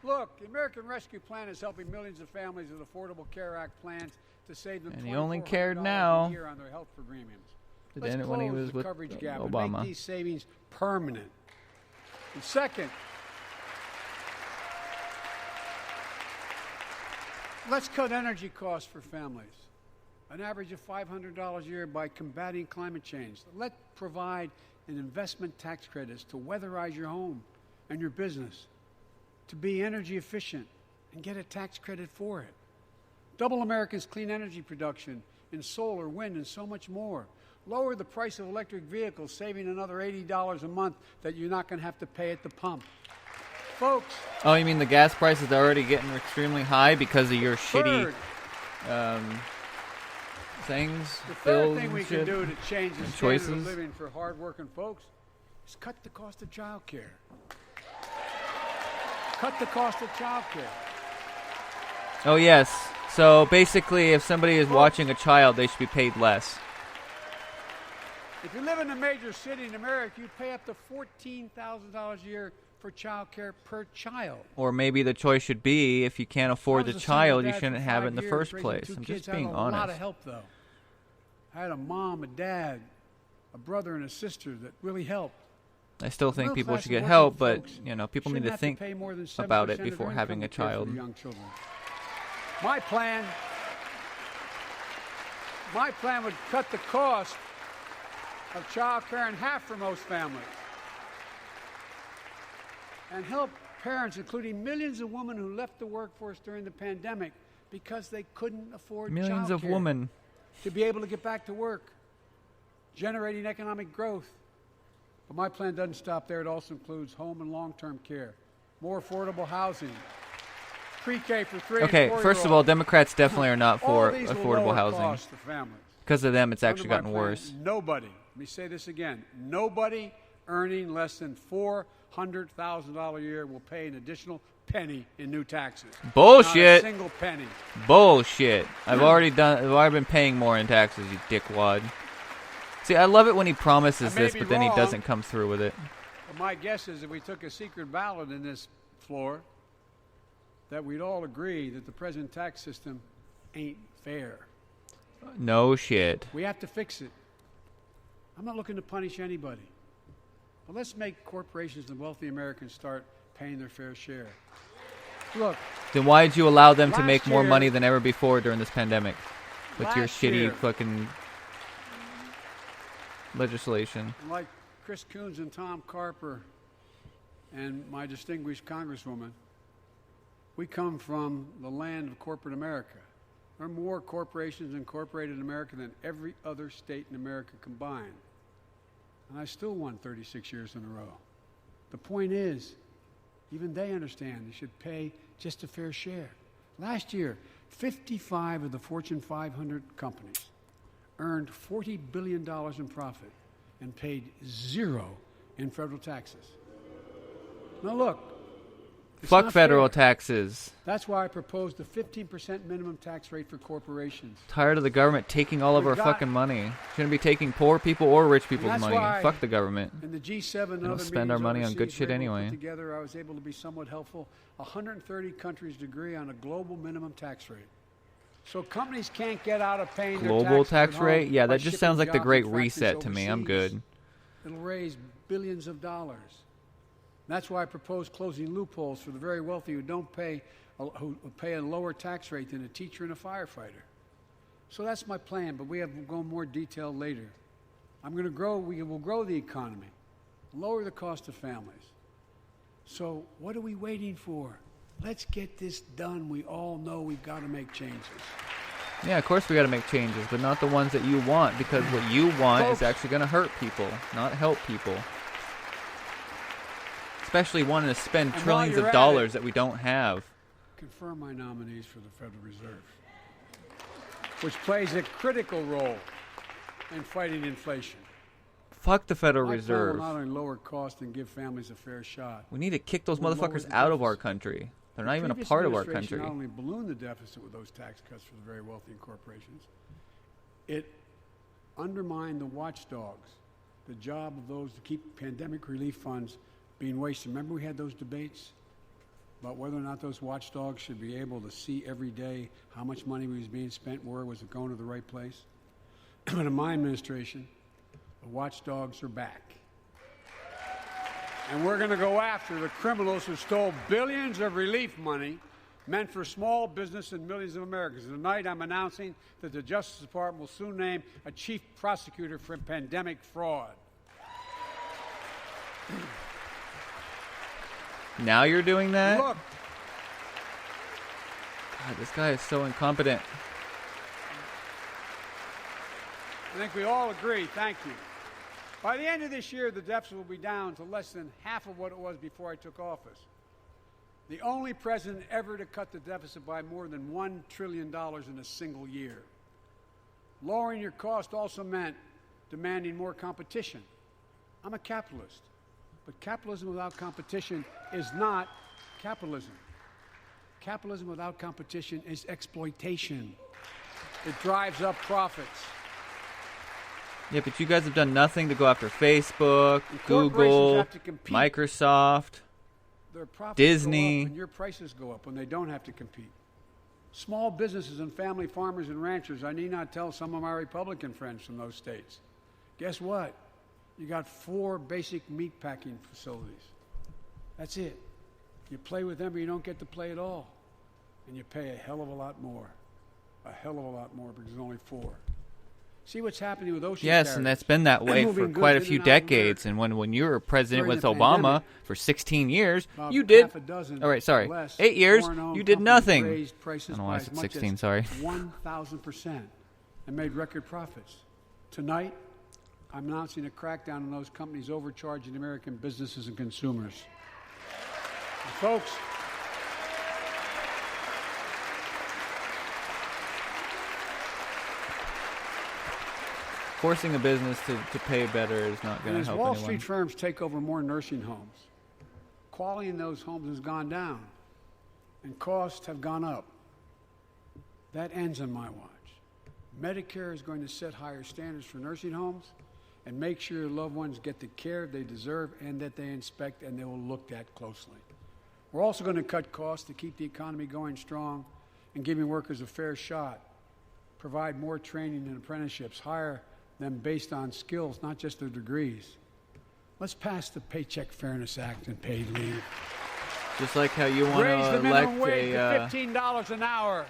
Look, the American Rescue Plan is helping millions of families with Affordable Care Act plans to save them And he only $2,400 cared now. a year on their health premiums. Did Let's it close when he was the with coverage gap and Obama. make these savings permanent. And second, let's cut energy costs for families, an average of $500 a year by combating climate change. Let's provide an investment tax credits to weatherize your home and your business, to be energy efficient and get a tax credit for it. Double America's clean energy production in solar, wind, and so much more. Lower the price of electric vehicles, saving another $80 a month that you're not going to have to pay at the pump. Folks. Oh, you mean the gas prices are already getting extremely high because of your shitty things? The third thing we can do to change the standard of living for hard-working folks is cut the cost of childcare. Cut the cost of childcare. Oh, yes. So basically, if somebody is watching a child, they should be paid less. If you live in a major city in America, you pay up to $14,000 a year for child care per child. Or maybe the choice should be, if you can't afford I the was a child, single you dad shouldn't for have it 5 in the years, first raising place. 2 I'm kids. just I had being a lot of honest. help, though. I had a mom, a dad, a brother, and a sister that really helped. I still think Middle people class should and get working help, but folks people need shouldn't to have think pay more than 7% about it of their before income having to a care for child. the young children. My plan would cut the cost of child care in half for most families and help parents, including millions of women who left the workforce during the pandemic because they couldn't afford Millions child of care, women. to be able to get back to work, generating economic growth. But my plan doesn't stop there. It also includes home and long-term care, more affordable housing, pre-K for 3 and 4-year-olds. Okay, first of all, Democrats definitely are not All for these will affordable lower housing. costs to families. Because of them, it's actually Under my gotten plan, worse. Nobody, let me say this again, nobody earning less than $400,000 a year will pay an additional penny in new taxes. Bullshit. Not a single penny. Bullshit. I've already been paying more in taxes, you dickwad. See, I love it when he promises I may this, be but then he wrong. doesn't come through with it. But my guess is if we took a secret ballot in this floor, that we'd all agree that the present tax system ain't fair. No shit. We have to fix it. I'm not looking to punish anybody. But let's make corporations and wealthy Americans start paying their fair share. Look, Then why did you allow them to Last make more year- money than ever before during this pandemic? With your Last shitty year- fucking legislation. like Chris Coons and Tom Carper and my distinguished Congresswoman, we come from the land of corporate America. There are more corporations incorporated in America than every other state in America combined. And I still won 36 years in a row. The point is, even they understand they should pay just a fair share. Last year, 55 of the Fortune 500 companies earned $40 billion in profit and paid zero in federal taxes. Now look, it's Fuck not federal fair. taxes. That's why I proposed a 15% minimum tax rate for corporations. Tired of the government taking all of We our got- fucking money. Shouldn't be taking poor people or rich people's that's money. why- Fuck the government. In the G7 and don't other spend our meetings money on good overseas shit we're able to anyway. put together, I was able to be somewhat helpful. 130 countries agree on a global minimum tax rate. So companies can't get out of paying Global their tax taxes at rate? home Yeah, by that just shipping sounds like the jobs Great and factories Reset to me. I'm overseas. good. It'll raise billions of dollars. That's why I propose closing loopholes for the very wealthy who pay a lower tax rate than a teacher and a firefighter. So that's my plan, but we'll go in more detail later. We will grow the economy, lower the cost of families. So what are we waiting for? Let's get this done. We all know we've got to make changes. Yeah, of course we got to make changes, but not the ones that you want, because what you want Folks- is actually going to hurt people, not help people. Especially wanting to spend And while trillions you're of at dollars it- that we don't have. Confirm my nominees for the Federal Reserve, which plays a critical role in fighting inflation. Fuck the Federal My plan Reserve. will not only lower costs and give families a fair shot. We need to kick those We'll lower motherfuckers the out of our deficit. country. They're The not even a previous part of our administration country. Not only ballooned the deficit with those tax cuts for the very wealthy and corporations, it undermined the watchdogs, the job of those to keep pandemic relief funds being wasted. Remember we had those debates about whether or not those watchdogs should be able to see every day how much money was being spent, where was it going to the right place? But in my administration, the watchdogs are back. And we're going to go after the criminals who stole billions of relief money meant for small business and millions of Americans. Tonight, I'm announcing that the Justice Department will soon name a chief prosecutor for pandemic fraud. Now you're doing that? Look, God, this guy is so incompetent. I think we all agree. Thank you. By the end of this year, the deficit will be down to less than half of what it was before I took office. The only president ever to cut the deficit by more than $1 trillion in a single year. Lowering your cost also meant demanding more competition. I'm a capitalist, but capitalism without competition is not capitalism. Capitalism without competition is exploitation. It drives up profits. Yeah, but you guys have done nothing to go after Facebook, And corporations Google, have to compete. Microsoft. their profits Disney. go up and your prices go up when they don't have to compete. Small businesses and family farmers and ranchers, I need not tell some of my Republican friends from those states. Guess what? You got 4 basic meat packing facilities. That's it. You play with them or you don't get to play at all. And you pay a hell of a lot more. A hell of a lot more because there's only 4. See what's happening with ocean Yes, carriers. and that's been that way for quite a few decades. And when you were president During with the Obama pandemic, for 16 years, about you did. half a dozen All right, sorry. less 8 years, foreign-owned you did companies nothing. raised I prices don't know by why I as said much 16, as sorry. 1,000% and made record profits. Tonight, I'm announcing a crackdown on those companies overcharging American businesses and consumers. And folks, Forcing a business to pay better is not going and to as help Wall anyone. Street firms take over more nursing homes, quality in those homes has gone down and costs have gone up. That ends on my watch. Medicare is going to set higher standards for nursing homes and make sure your loved ones get the care they deserve and that they inspect and they will look at closely. We're also going to cut costs to keep the economy going strong and giving workers a fair shot, provide more training and apprenticeships, hire them based on skills, not just their degrees. Let's pass the Paycheck Fairness Act and paid leave. Just like how you want Raise to the minimum elect wage a... to $15 an hour.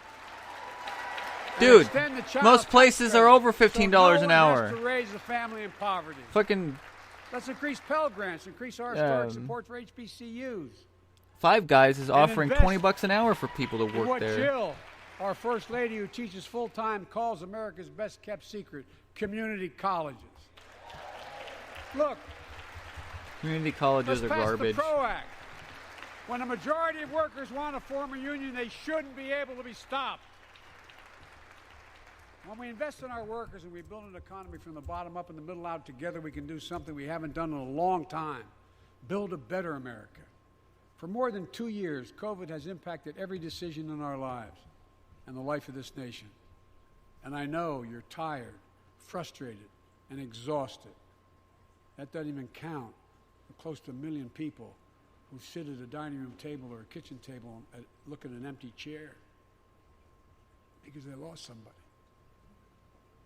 Dude, most places are over $15 an hour. Has to raise a family in poverty. Fucking Let's increase Pell Grants, increase our historic support for HBCUs. Five Guys is offering invest $20 an hour for people to And work what there. Jill, our First Lady who teaches full-time, calls America's best-kept secret, community colleges. Look, Community colleges let's are pass garbage. the PRO Act. When a majority of workers want to form a union, they shouldn't be able to be stopped. When we invest in our workers and we build an economy from the bottom up and the middle out together, we can do something we haven't done in a long time. Build a better America. For more than 2 years, COVID has impacted every decision in our lives and the life of this nation. And I know you're tired, frustrated, and exhausted. That doesn't even count the close to 1 million people who sit at a dining room table or a kitchen table and look at an empty chair because they lost somebody.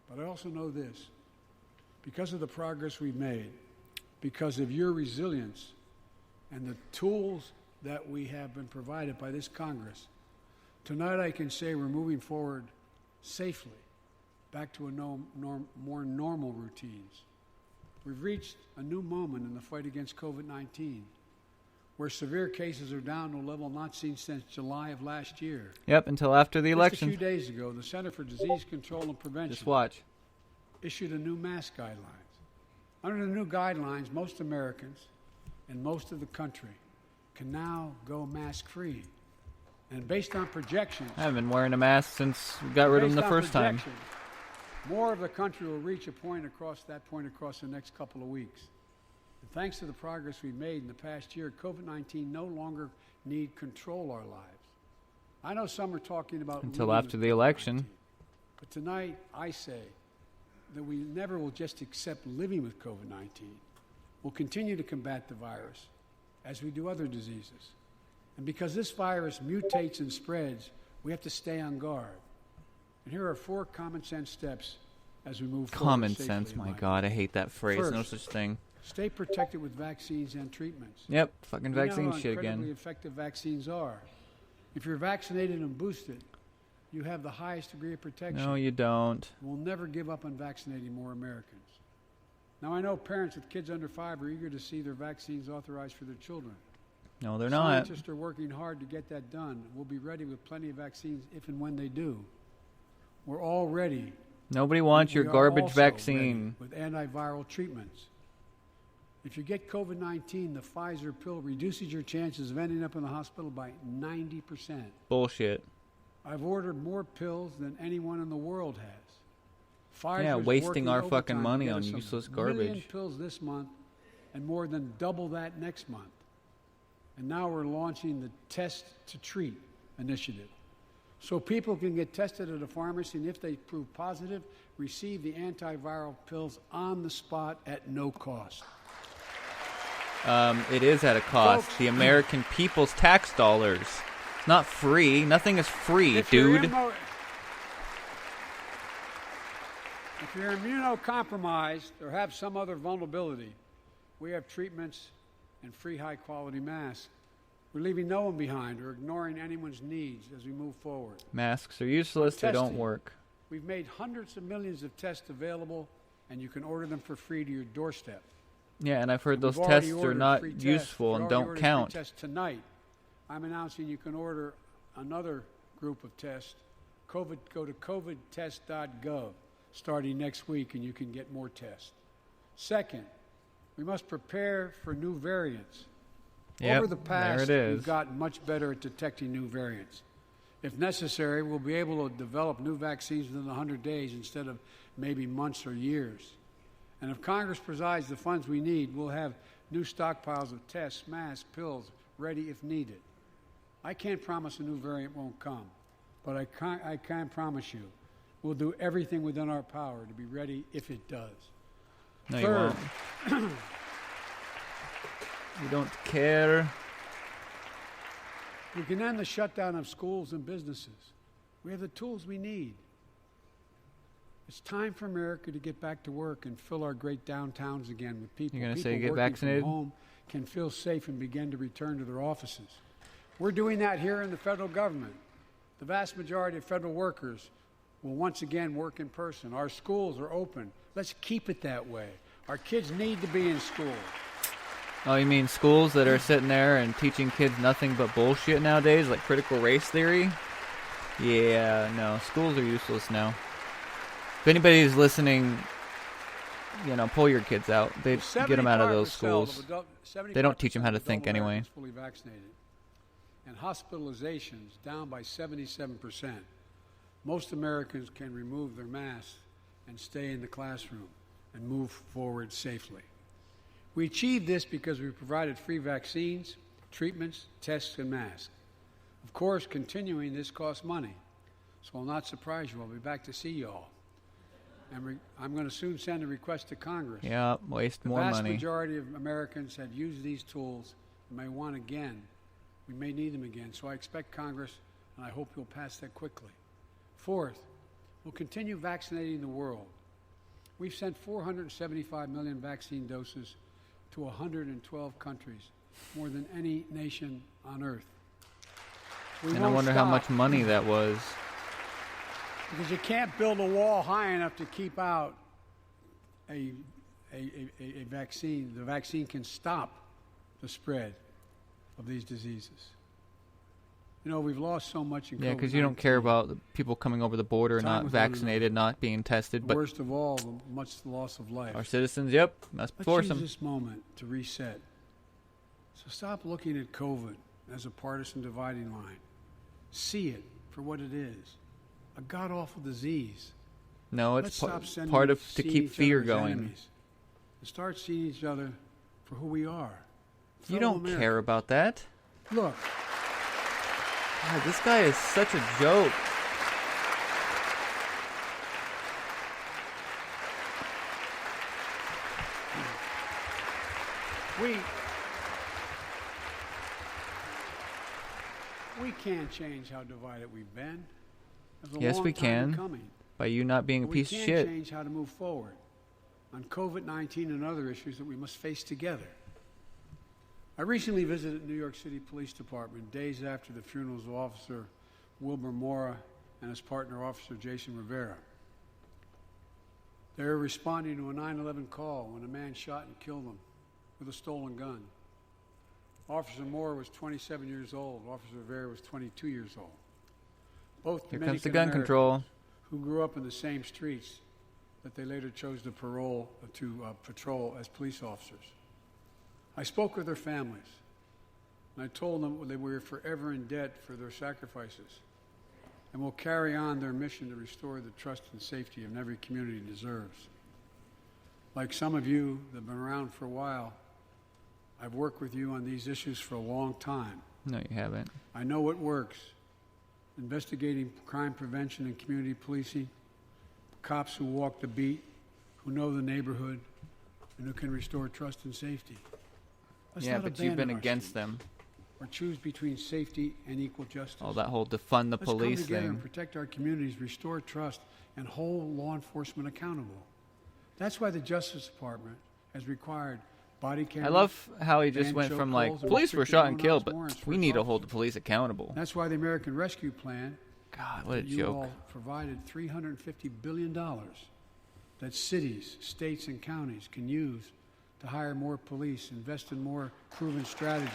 But I also know this, because of the progress we've made, because of your resilience and the tools that we have been provided by this Congress, tonight I can say we're moving forward safely back to more normal routines. We've reached a new moment in the fight against COVID-19, where severe cases are down to a level not seen since July of last year. Yep, until after the Just election. a few days ago, the Center for Disease Control and Prevention Just watch. issued a new mask guidelines. Under the new guidelines, most Americans and most of the country can now go mask-free. And based on projections, I haven't been wearing a mask since we got rid of them the first time. more of the country will reach a point across the next couple of weeks. And thanks to the progress we've made in the past year, COVID-19 no longer need control our lives. I know some are talking about Until living after with the election. COVID-19, but tonight I say that we never will just accept living with COVID-19. We'll continue to combat the virus as we do other diseases. And because this virus mutates and spreads, we have to stay on guard. And here are 4 common sense steps as we move forward. Common safely sense, in my life. God, I hate that phrase. No First, such thing. Stay protected with vaccines and treatments. Yep, fucking We know vaccine how shit incredibly again. effective vaccines are. If you're vaccinated and boosted, you have the highest degree of protection. No, you don't. We'll never give up on vaccinating more Americans. Now, I know parents with kids under 5 are eager to see their vaccines authorized for their children. No, they're not. Scientists are working hard to get that done. We'll be ready with plenty of vaccines if and when they do. We're all ready. Nobody wants your We are garbage also vaccine. ready with antiviral treatments. If you get COVID-19, the Pfizer pill reduces your chances of ending up in the hospital by 90%. Bullshit. I've ordered more pills than anyone in the world has. Pfizer's Yeah, wasting working our overtime fucking to money get on us a useless million garbage. pills this month and more than double that next month. And now we're launching the Test to Treat initiative. So people can get tested at a pharmacy, and if they prove positive, receive the antiviral pills on the spot at no cost. It is at a cost. Folks, The American people's tax dollars. It's not free. Nothing is free, If you're dude. If you're immunocompromised or have some other vulnerability, we have treatments and free high-quality masks. We're leaving no one behind or ignoring anyone's needs as we move forward. Masks are useless. They don't Testing. work. We've made hundreds of millions of tests available, and you can order them for free to your doorstep. Yeah, and I've heard those We've already tests are ordered not free tests. useful We've and already don't ordered count. free tests tonight. I'm announcing you can order another group of tests. Go to covidtest.gov starting next week, and you can get more tests. Second, we must prepare for new variants. Yep, Over the past, there it is. we've gotten much better at detecting new variants. If necessary, we'll be able to develop new vaccines within 100 days instead of maybe months or years. And if Congress provides the funds we need, we'll have new stockpiles of tests, masks, pills ready if needed. I can't promise a new variant won't come, but I can promise you we'll do everything within our power to be ready if it does. No, Third, you won't. You don't care. we can end the shutdown of schools and businesses. We have the tools we need. It's time for America to get back to work and fill our great downtowns again with people. You're gonna People say get working vaccinated? from home can feel safe and begin to return to their offices. We're doing that here in the federal government. The vast majority of federal workers will once again work in person. Our schools are open. Let's keep it that way. Our kids need to be in school. Oh, you mean schools that are sitting there and teaching kids nothing but bullshit nowadays, like critical race theory? Yeah, no, schools are useless now. If anybody's listening, pull your kids out. They get them out of those schools. They don't teach them how to think anyway. Fully vaccinated. And hospitalizations down by 77%. Most Americans can remove their masks and stay in the classroom and move forward safely. We achieved this because we provided free vaccines, treatments, tests, and masks. Of course, continuing this costs money, so I'll not surprise you. I'll be back to see you all. And I'm going to soon send a request to Congress. Yeah, waste more The vast money. majority of Americans have used these tools and may want again. We may need them again, so I expect Congress, and I hope you'll pass that quickly. Fourth, we'll continue vaccinating the world. We've sent 475 million vaccine doses to 112 countries, more than any nation on earth. And I wonder how much money that was. Because you can't build a wall high enough to keep out a vaccine. The vaccine can stop the spread of these diseases. We've lost so much in COVID-19. Yeah, because you don't care about the people coming over the border, Time not with one another. vaccinated, not being tested. But Worst of all, the loss of life. our citizens, yep, must Let's force use them. this moment to reset. So stop looking at COVID as a partisan dividing line. See it for what it is, a god-awful disease. No, Let's it's stop sending part of to seeing keep each fear other as going. enemies and start seeing each other for who we are. You Fellow don't Americans. care about that. Look, God, this guy is such a joke. we can't change how divided we've been. There's a Yes, long we time can. coming. By you not being a But piece we of can shit. change how to move forward on COVID-19 and other issues that we must face together. I recently visited New York City Police Department days after the funerals of Officer Wilbur Mora and his partner, Officer Jason Rivera. They were responding to a 9/11 call when a man shot and killed them with a stolen gun. Officer Mora was 27 years old. Officer Rivera was 22 years old. Both Here comes the Dominican gun Americans control. who grew up in the same streets that they later chose to patrol as police officers. I spoke with their families, and I told them they were forever in debt for their sacrifices and will carry on their mission to restore the trust and safety of every community deserves. Like some of you that have been around for a while, I've worked with you on these issues for a long time. No, you haven't. I know what works. Investigating crime prevention and community policing, cops who walk the beat, who know the neighborhood, and who can restore trust and safety. Let's Yeah, not but you've been abandon our against students, them. or choose between safety and equal justice. All that whole defund the Let's police come together thing. and protect our communities, restore trust, and hold law enforcement accountable. That's why the Justice Department has required body I cameras. love how he just van went from like, chokeholds, and police were restricted shot and no-knock killed, but warrants for we need to assaults. hold the police accountable. That's why the American Rescue Plan God, what a you joke. all provided $350 billion that cities, states, and counties can use to hire more police, invest in more proven strategies.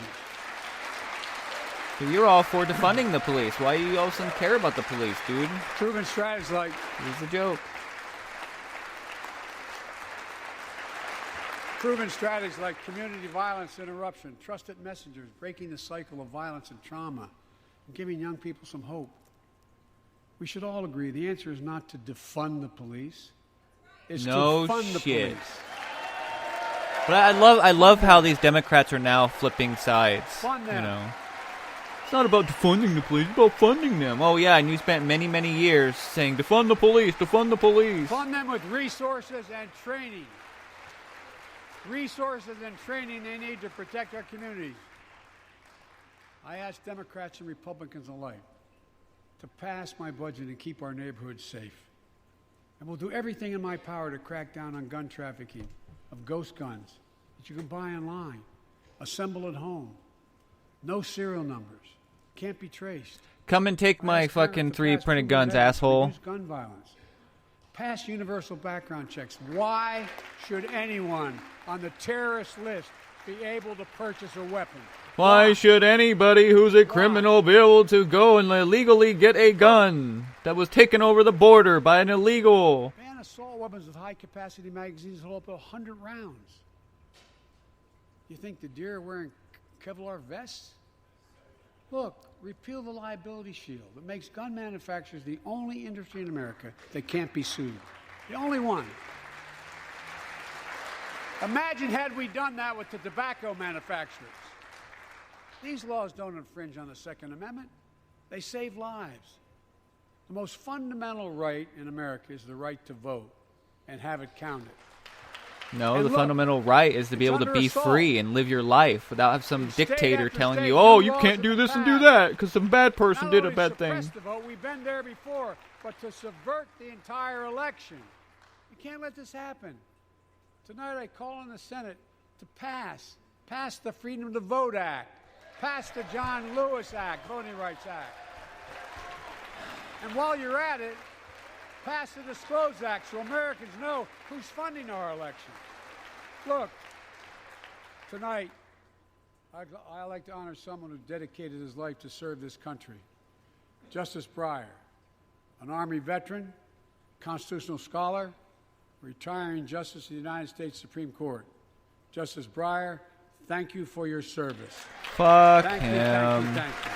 So you're all for defunding the police. Why do you all of a sudden care about the police, dude? Proven strategies like This is a joke. community violence interruption, trusted messengers, breaking the cycle of violence and trauma, and giving young people some hope. We should all agree the answer is not to defund the police. It's No to fund the shit. police. But I love how these Democrats are now flipping sides. Fund them. You know, it's not about defunding the police; it's about funding them. Oh yeah, and you spent many years saying defund the police, defund the police. Fund them with resources and training. Resources and training they need to protect our communities. I ask Democrats and Republicans alike to pass my budget and keep our neighborhoods safe. And we'll do everything in my power to crack down on gun trafficking, of ghost guns that you can buy online, assemble at home, no serial numbers, can't be traced. Come and take my Ask parents fucking to 3 pass printed proven guns, evidence to asshole. reduce gun violence. Pass universal background checks. Why should anyone on the terrorist list be able to purchase a weapon? Why should anybody who's a criminal be able to go and illegally get a gun that was taken over the border by an illegal? Ban assault weapons with high-capacity magazines that hold up to 100 rounds. You think the deer are wearing Kevlar vests? Look, repeal the liability shield. It makes gun manufacturers the only industry in America that can't be sued. The only one. Imagine had we done that with the tobacco manufacturers. These laws don't infringe on the Second Amendment. They save lives. The most fundamental right in America is the right to vote and have it counted. No, And the look, fundamental right is to be it's able to under be assault. free and live your life without have some State dictator after telling state, you, oh, new you laws can't have do been this and do passed. that because some bad person Not did a only bad thing. suppress the vote, we've been there before, but to subvert the entire election. You can't let this happen. Tonight I call on the Senate to pass the Freedom to Vote Act, pass the John Lewis Act, Voting Rights Act. And while you're at it, pass the Disclose Act so Americans know who's funding our elections. Look, tonight, I'd like to honor someone who dedicated his life to serve this country. Justice Breyer, an Army veteran, constitutional scholar, retiring Justice of the United States Supreme Court. Justice Breyer, thank you for your service. Fuck Thank you, him. thank you, thank you.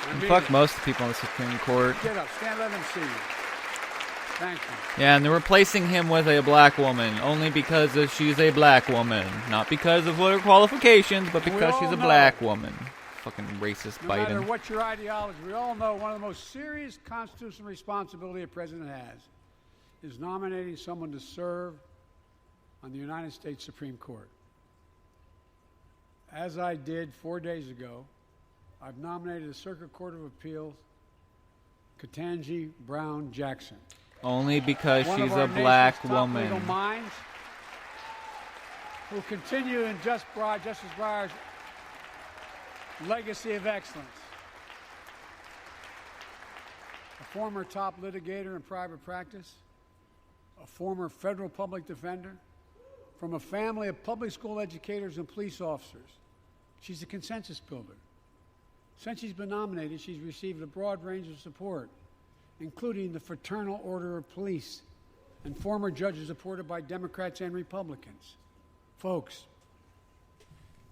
I mean Fuck it. most of the people on the Supreme Court. Get up, stand, let them see you. Thank you. Yeah, and they're replacing him with a black woman only because she's a black woman. Not because of what her qualifications, but We because all she's a know. black woman. Fucking racist No matter Biden. what your ideology, we all know one of the most serious constitutional responsibility a president has is nominating someone to serve on the United States Supreme Court. As I did 4 days ago, I've nominated the Circuit Court of Appeals, Ketanji Brown Jackson. Only because One she's of a our black nation's top legal woman. minds who continue in Justice Breyer's legacy of excellence. A former top litigator in private practice, a former federal public defender, from a family of public school educators and police officers. She's a consensus builder. Since she's been nominated, she's received a broad range of support, including the Fraternal Order of Police and former judges supported by Democrats and Republicans. Folks,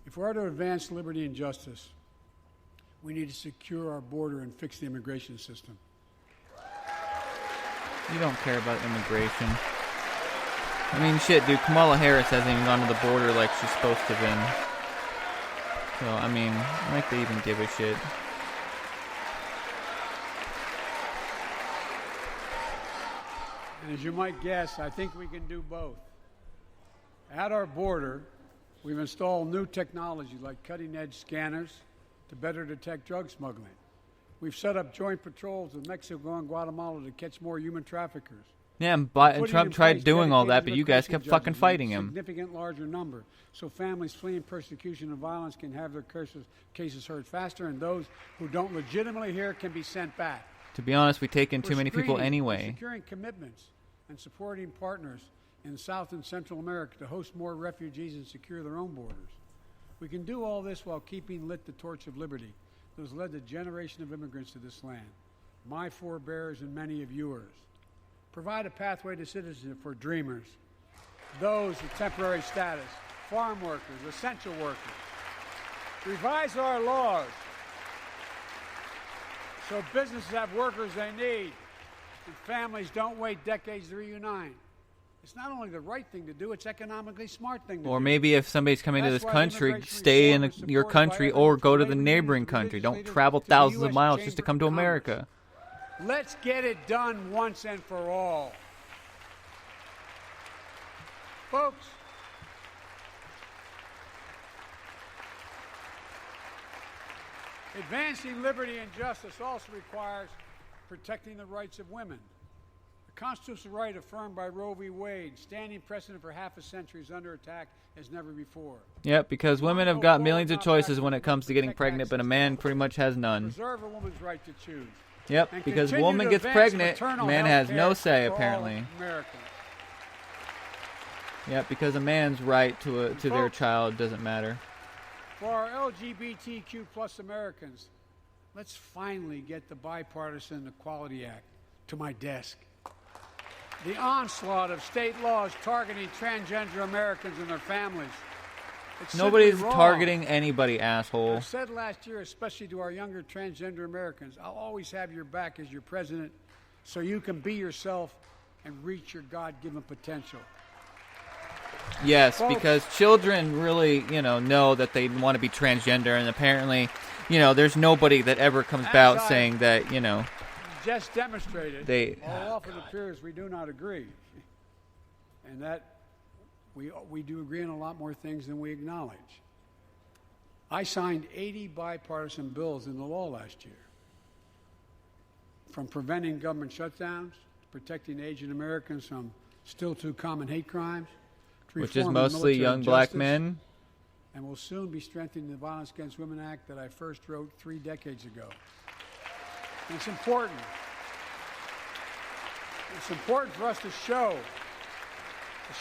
if we are to advance liberty and justice, we need to secure our border and fix the immigration system. You don't care about immigration. I mean, shit, dude, Kamala Harris hasn't even gone to the border like she's supposed to been. So, I mean, like they even give a shit. And as you might guess, I think we can do both. At our border, We've installed new technology like cutting-edge scanners to better detect drug smuggling. We've set up joint patrols with Mexico and Guatemala to catch more human traffickers. Yeah, and Trump tried doing all that, but you guys kept fucking fighting him. Significant larger number, so families fleeing persecution and violence can have their cases heard faster, and those who don't legitimately hear can be sent back. To be honest, we take in too many people anyway. Securing commitments and supporting partners in South and Central America to host more refugees and secure their own borders. We can do all this while keeping lit the torch of liberty that has led a generation of immigrants to this land, my forebears and many of yours. Provide a pathway to citizenship for dreamers, those with temporary status, farm workers, essential workers. Revise our laws so businesses have workers they need and families don't wait decades to reunite. It's not only the right thing to do, it's economically smart thing to do. Or maybe if somebody's coming to this country, stay in your country or go to the neighboring country. Don't travel thousands of miles just to come to America. Let's get it done once and for all. Folks, advancing liberty and justice also requires protecting the rights of women. The constitutional right affirmed by Roe v. Wade, standing precedent for half a century, is under attack as never before. Yep, because women have got millions of choices when it comes to getting pregnant, but a man pretty much has none. Preserve a woman's right to choose. Yep, because a woman gets pregnant, man has no say, apparently. Yep, because a man's right to their child doesn't matter. For our LGBTQ plus Americans, let's finally get the Bipartisan Equality Act to my desk. The onslaught of state laws targeting transgender Americans and their families. Nobody's targeting anybody, asshole. I said last year, especially to our younger transgender Americans, I'll always have your back as your president so you can be yourself and reach your God-given potential. Yes, because children really, know that they want to be transgender, and apparently, there's nobody that ever comes out saying that, just demonstrated, all often appears we do not agree. And that we do agree on a lot more things than we acknowledge. I signed 80 bipartisan bills into law last year, from preventing government shutdowns, to protecting Asian Americans from still too common hate crimes, to which is mostly young black men, and will soon be strengthening the Violence Against Women Act that I first wrote 3 decades ago. And it's important. It's important for us to show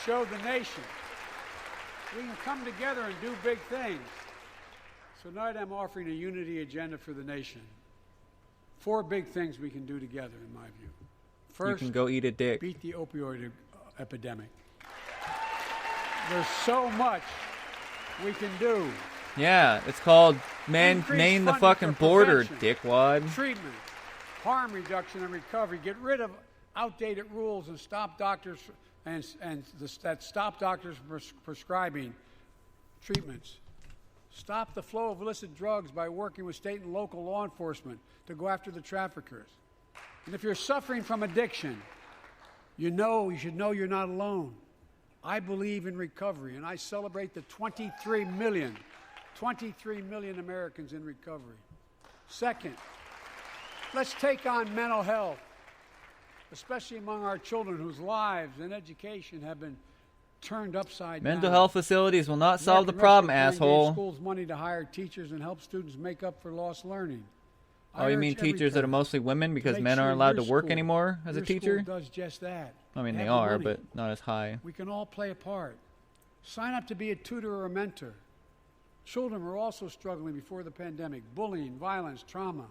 the nation we can come together and do big things. So tonight I'm offering a unity agenda for the nation. 4 big things we can do together, in my view. First, you can go eat a dick. Beat the opioid epidemic. There's so much we can do. Yeah, it's called main the fucking border, dickwad. Treatment, harm reduction and recovery. Get rid of outdated rules and stop doctors that stop doctors from prescribing treatments. Stop the flow of illicit drugs by working with state and local law enforcement to go after the traffickers. And if you're suffering from addiction, you should know you're not alone. I believe in recovery, and I celebrate the 23 million Americans in recovery. Second, let's take on mental health, especially among our children whose lives and education have been turned upside down. Mental health facilities will not solve the problem, asshole. Schools money to hire teachers and help students make up for lost learning. Oh, you mean teachers that are mostly women because men aren't allowed to work anymore as a teacher? School does just that. I mean, they are, but not as high. We can all play a part. Sign up to be a tutor or a mentor. Children were also struggling before the pandemic. Bullying, violence, trauma,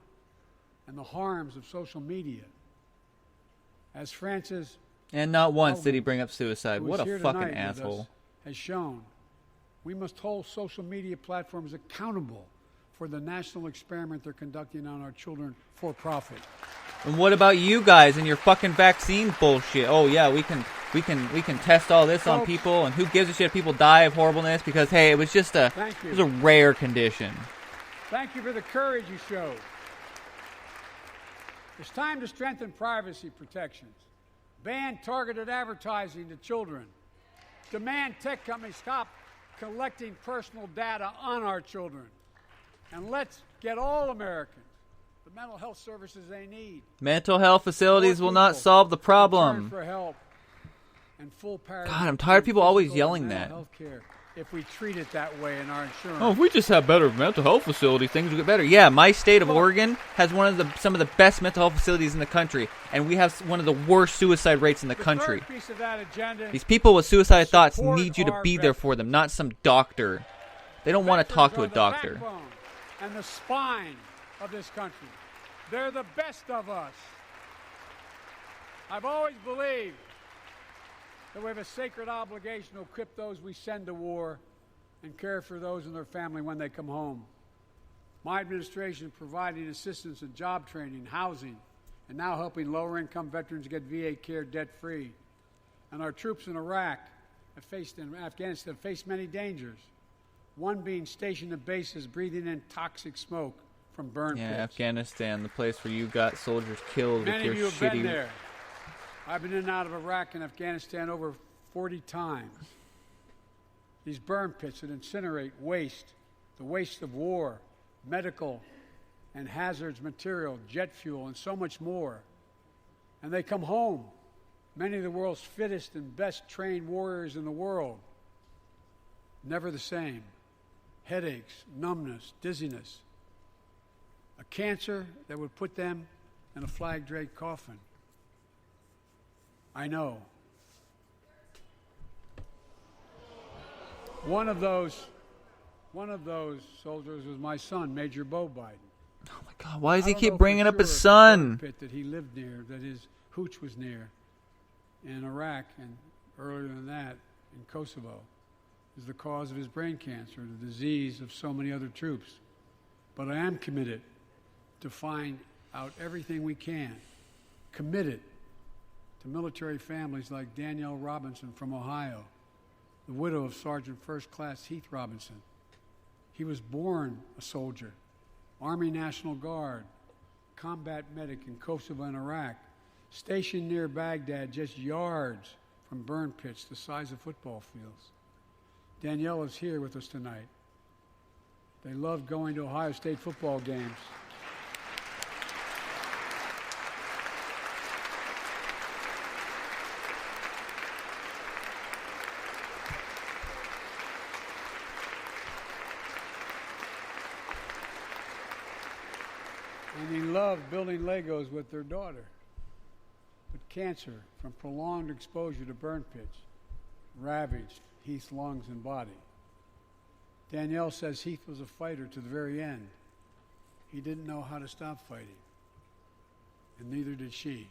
and the harms of social media. As Francis... And not once did he bring up suicide. What a fucking asshole. Has shown, we must hold social media platforms accountable for the national experiment they're conducting on our children for profit. And what about you guys and your fucking vaccine bullshit? Oh yeah, we can test all this on people, and who gives a shit if people die of horribleness because hey, it was just a rare condition. Thank you for the courage you showed. It's time to strengthen privacy protections. Ban targeted advertising to children. Demand tech companies stop collecting personal data on our children. And let's get all Americans the mental health services they need. Mental health facilities will not people solve the Turn problem. for help and full God, I'm tired of people always yelling that. Healthcare, if we treat it that way in our insurance. Oh, if we just have better mental health facilities, things will get better. Yeah, my state of Oregon has some of the best mental health facilities in the country, and we have one of the worst suicide rates in the country. Third piece of that agenda, These people with suicide thoughts support need you to our be there for them, not some doctor. They don't want to talk to a doctor. The backbone and the spine of this country. They're the best of us. I've always believed that we have a sacred obligation to equip those we send to war and care for those in their family when they come home. My administration is providing assistance in job training, housing, and now helping lower-income veterans get VA care debt-free. And our troops in Iraq and Afghanistan have faced many dangers, one being stationed at bases breathing in toxic smoke from burn pits. Afghanistan, the place where you got soldiers killed Many with your of you have shitty... been there. I've been in and out of Iraq and Afghanistan over 40 times. These burn pits that incinerate waste, the waste of war, medical and hazardous material, jet fuel, and so much more. And they come home, many of the world's fittest and best trained warriors in the world. Never the same. Headaches, numbness, dizziness. A cancer that would put them in a flag-draped coffin. I know. One of those soldiers was my son, Major Bo Biden. Oh my God, why does he I don't keep know bringing for up his sure if the son? burn pit that he lived near, that his hooch was near, in Iraq and earlier than that in Kosovo, is the cause of his brain cancer, the disease of so many other troops. But I am committed to find out everything we can, committed to military families like Danielle Robinson from Ohio, the widow of Sergeant First Class Heath Robinson. He was born a soldier, Army National Guard, combat medic in Kosovo and Iraq, stationed near Baghdad, just yards from burn pits the size of football fields. Danielle is here with us tonight. They love going to Ohio State football games. And he loved building Legos with their daughter. But cancer from prolonged exposure to burn pits ravaged Heath's lungs and body. Danielle says Heath was a fighter to the very end. He didn't know how to stop fighting, and neither did she.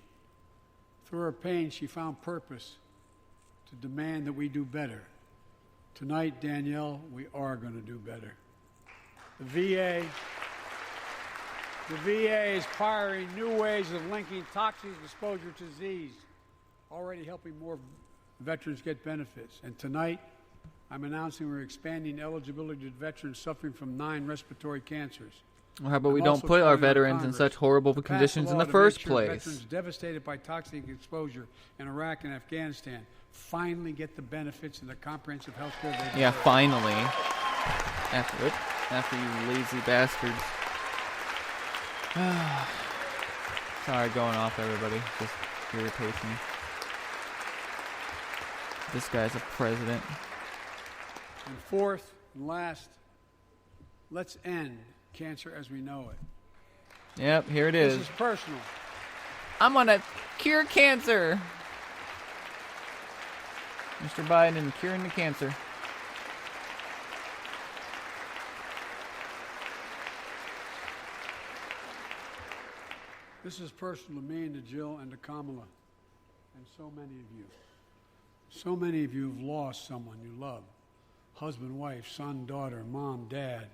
Through her pain, she found purpose to demand that we do better. Tonight, Danielle, we are going to do better. The VA is pioneering new ways of linking toxic exposure to disease, already helping more veterans get benefits. And tonight, I'm announcing we're expanding eligibility to veterans suffering from 9 respiratory cancers. Well, how about we don't put our veterans in such horrible conditions in the first place? Veterans devastated by toxic exposure in Iraq and Afghanistan finally get the benefits and the comprehensive health care they deserve. Yeah, finally. After you lazy bastards. Sorry, going off everybody. Just irritates me. This guy's a president. And fourth and last, let's end cancer as we know it. Yep, here it is. This is personal. I'm gonna cure cancer. Mr. Biden curing the cancer. This is personal to me and to Jill and to Kamala and so many of you. So many of you have lost someone you love. Husband, wife, son, daughter, mom, dad.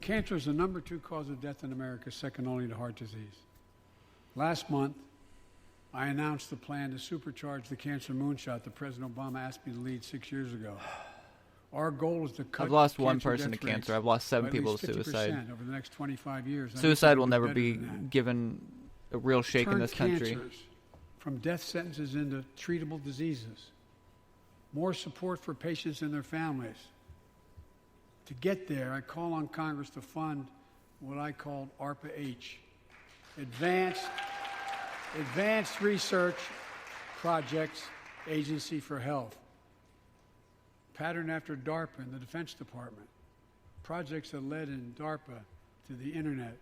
Cancer is the number 2 cause of death in America, second only to heart disease. Last month, I announced the plan to supercharge the cancer moonshot that President Obama asked me to lead 6 years ago. Our goal is to cut I've lost one cancer person to death rates cancer. I've lost 7 by at people least to 50% suicide. over the next 25 years. Suicide will never better be than that. given a real shake in Turn this country. cancers from death sentences into treatable diseases. more support for patients and their families. To get there, I call on Congress to fund what I call ARPA-H, Advanced Research Projects Agency for Health, patterned after DARPA in the Defense Department, projects that led in DARPA to the internet,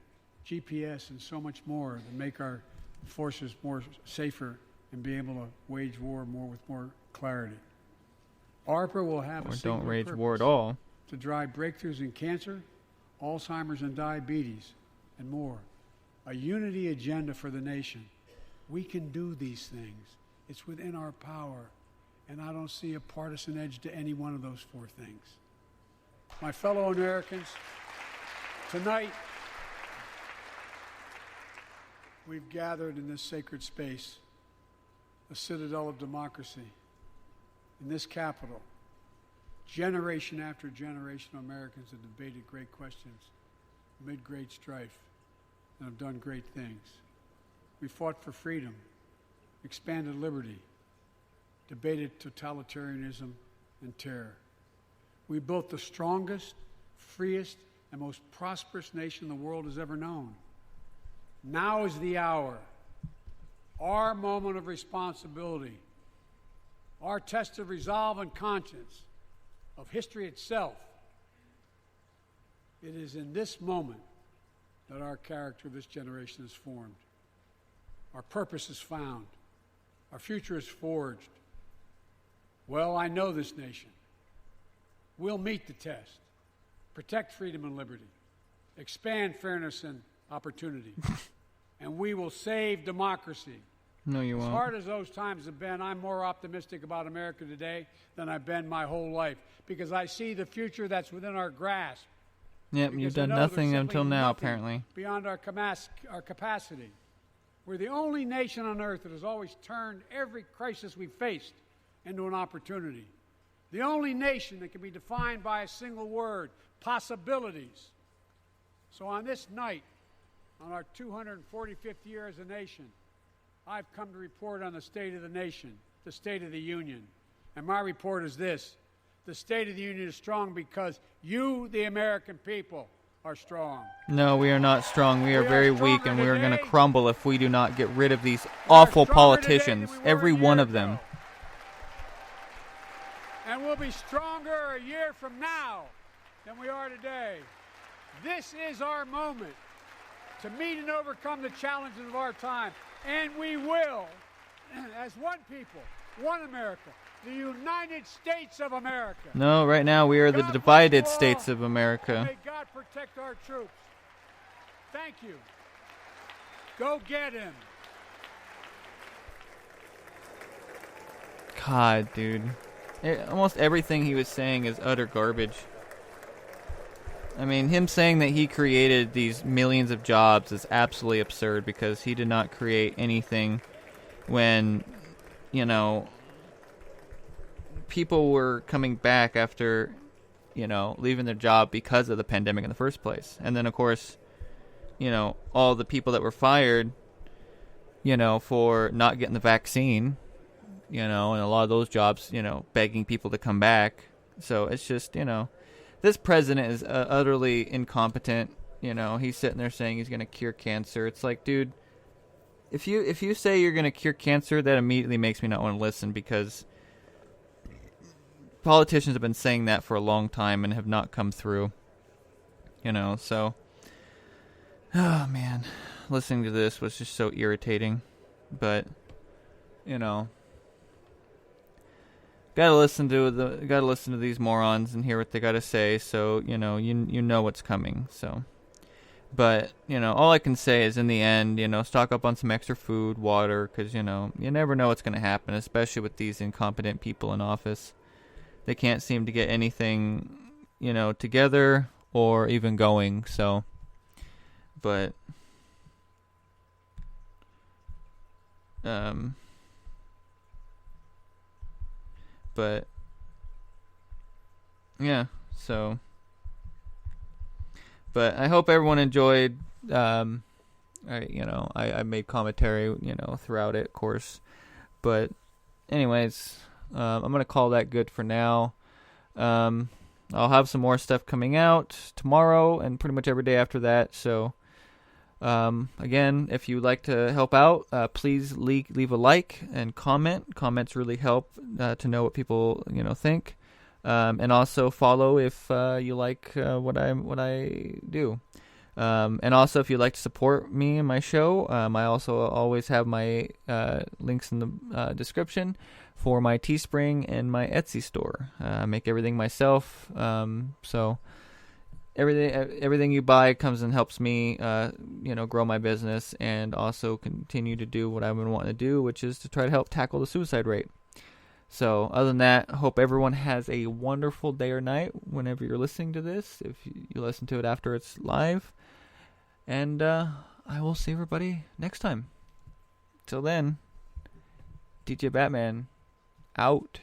GPS, and so much more to make our forces more safer and be able to wage war more with more clarity. ARPA will have a single don't wage purpose: war at all. to drive breakthroughs in cancer, Alzheimer's and diabetes, and more. A unity agenda for the nation. We can do these things. It's within our power, and I don't see a partisan edge to any one of those four things. My fellow Americans, tonight we've gathered in this sacred space, a citadel of democracy, in this Capitol. Generation after generation of Americans have debated great questions, amid great strife, and have done great things. We fought for freedom, expanded liberty, debated totalitarianism and terror. We built the strongest, freest, and most prosperous nation the world has ever known. Now is the hour, our moment of responsibility, our test of resolve and conscience, of history itself. It is in this moment that our character of this generation is formed. Our purpose is found. Our future is forged. Well, I know this nation. We'll meet the test, protect freedom and liberty, expand fairness and opportunity, and we will save democracy. No, you won't. As hard as those times have been, I'm more optimistic about America today than I've been my whole life, because I see the future that's within our grasp. Yep, Because you've I done know nothing there's until simply now, nothing apparently. beyond our capacity. We're the only nation on earth that has always turned every crisis we faced into an opportunity. The only nation that can be defined by a single word: possibilities. So on this night, on our 245th year as a nation, I've come to report on the state of the nation, the State of the Union. And my report is this: the State of the Union is strong because you, the American people, are strong. No, we are not strong. We are We are very weak, stronger and we are going to today. crumble if we do not get rid of these We are awful stronger today politicians, than we were every a year one of ago. them. And we'll be stronger a year from now than we are today. This is our moment to meet and overcome the challenges of our time. And we will, as one people, one America, the United States of America. No, right now we are the God bless divided you all. states of America. May God protect our troops. Thank you. Go get him. God, dude. Almost everything he was saying is utter garbage. I mean, him saying that he created these millions of jobs is absolutely absurd, because he did not create anything when, you know, people were coming back after, you know, leaving their job because of the pandemic in the first place. And then, of course, you know, all the people that were fired, you know, for not getting the vaccine, you know, and a lot of those jobs, you know, begging people to come back. So it's just, you know, this president is utterly incompetent. You know, he's sitting there saying he's going to cure cancer. It's like, dude, if you say you're going to cure cancer, that immediately makes me not want to listen, because politicians have been saying that for a long time and have not come through. You know, so, oh man, listening to this was just so irritating. But, you know, gotta listen to these morons and hear what they gotta say. So, you know, you know what's coming. So, but, you know, all I can say is, in the end, you know, stock up on some extra food, water, because, you know, you never know what's gonna happen, especially with these incompetent people in office. They can't seem to get anything, you know, together or even going. So, but, yeah, so, but I hope everyone enjoyed. I made commentary, you know, throughout it, of course, but anyways, I'm going to call that good for now. I'll have some more stuff coming out tomorrow and pretty much every day after that. So, again, if you'd like to help out, please leave a like and comment. Comments really help to know what people think. And also follow if you like what I do. And also, if you'd like to support me and my show, I also always have my links in the description for my Teespring and my Etsy store. I make everything myself, so everything you buy comes and helps me, grow my business and also continue to do what I've been wanting to do, which is to try to help tackle the suicide rate. So other than that, I hope everyone has a wonderful day or night whenever you're listening to this, if you listen to it after it's live. And I will see everybody next time. Till then, DJ Batman out.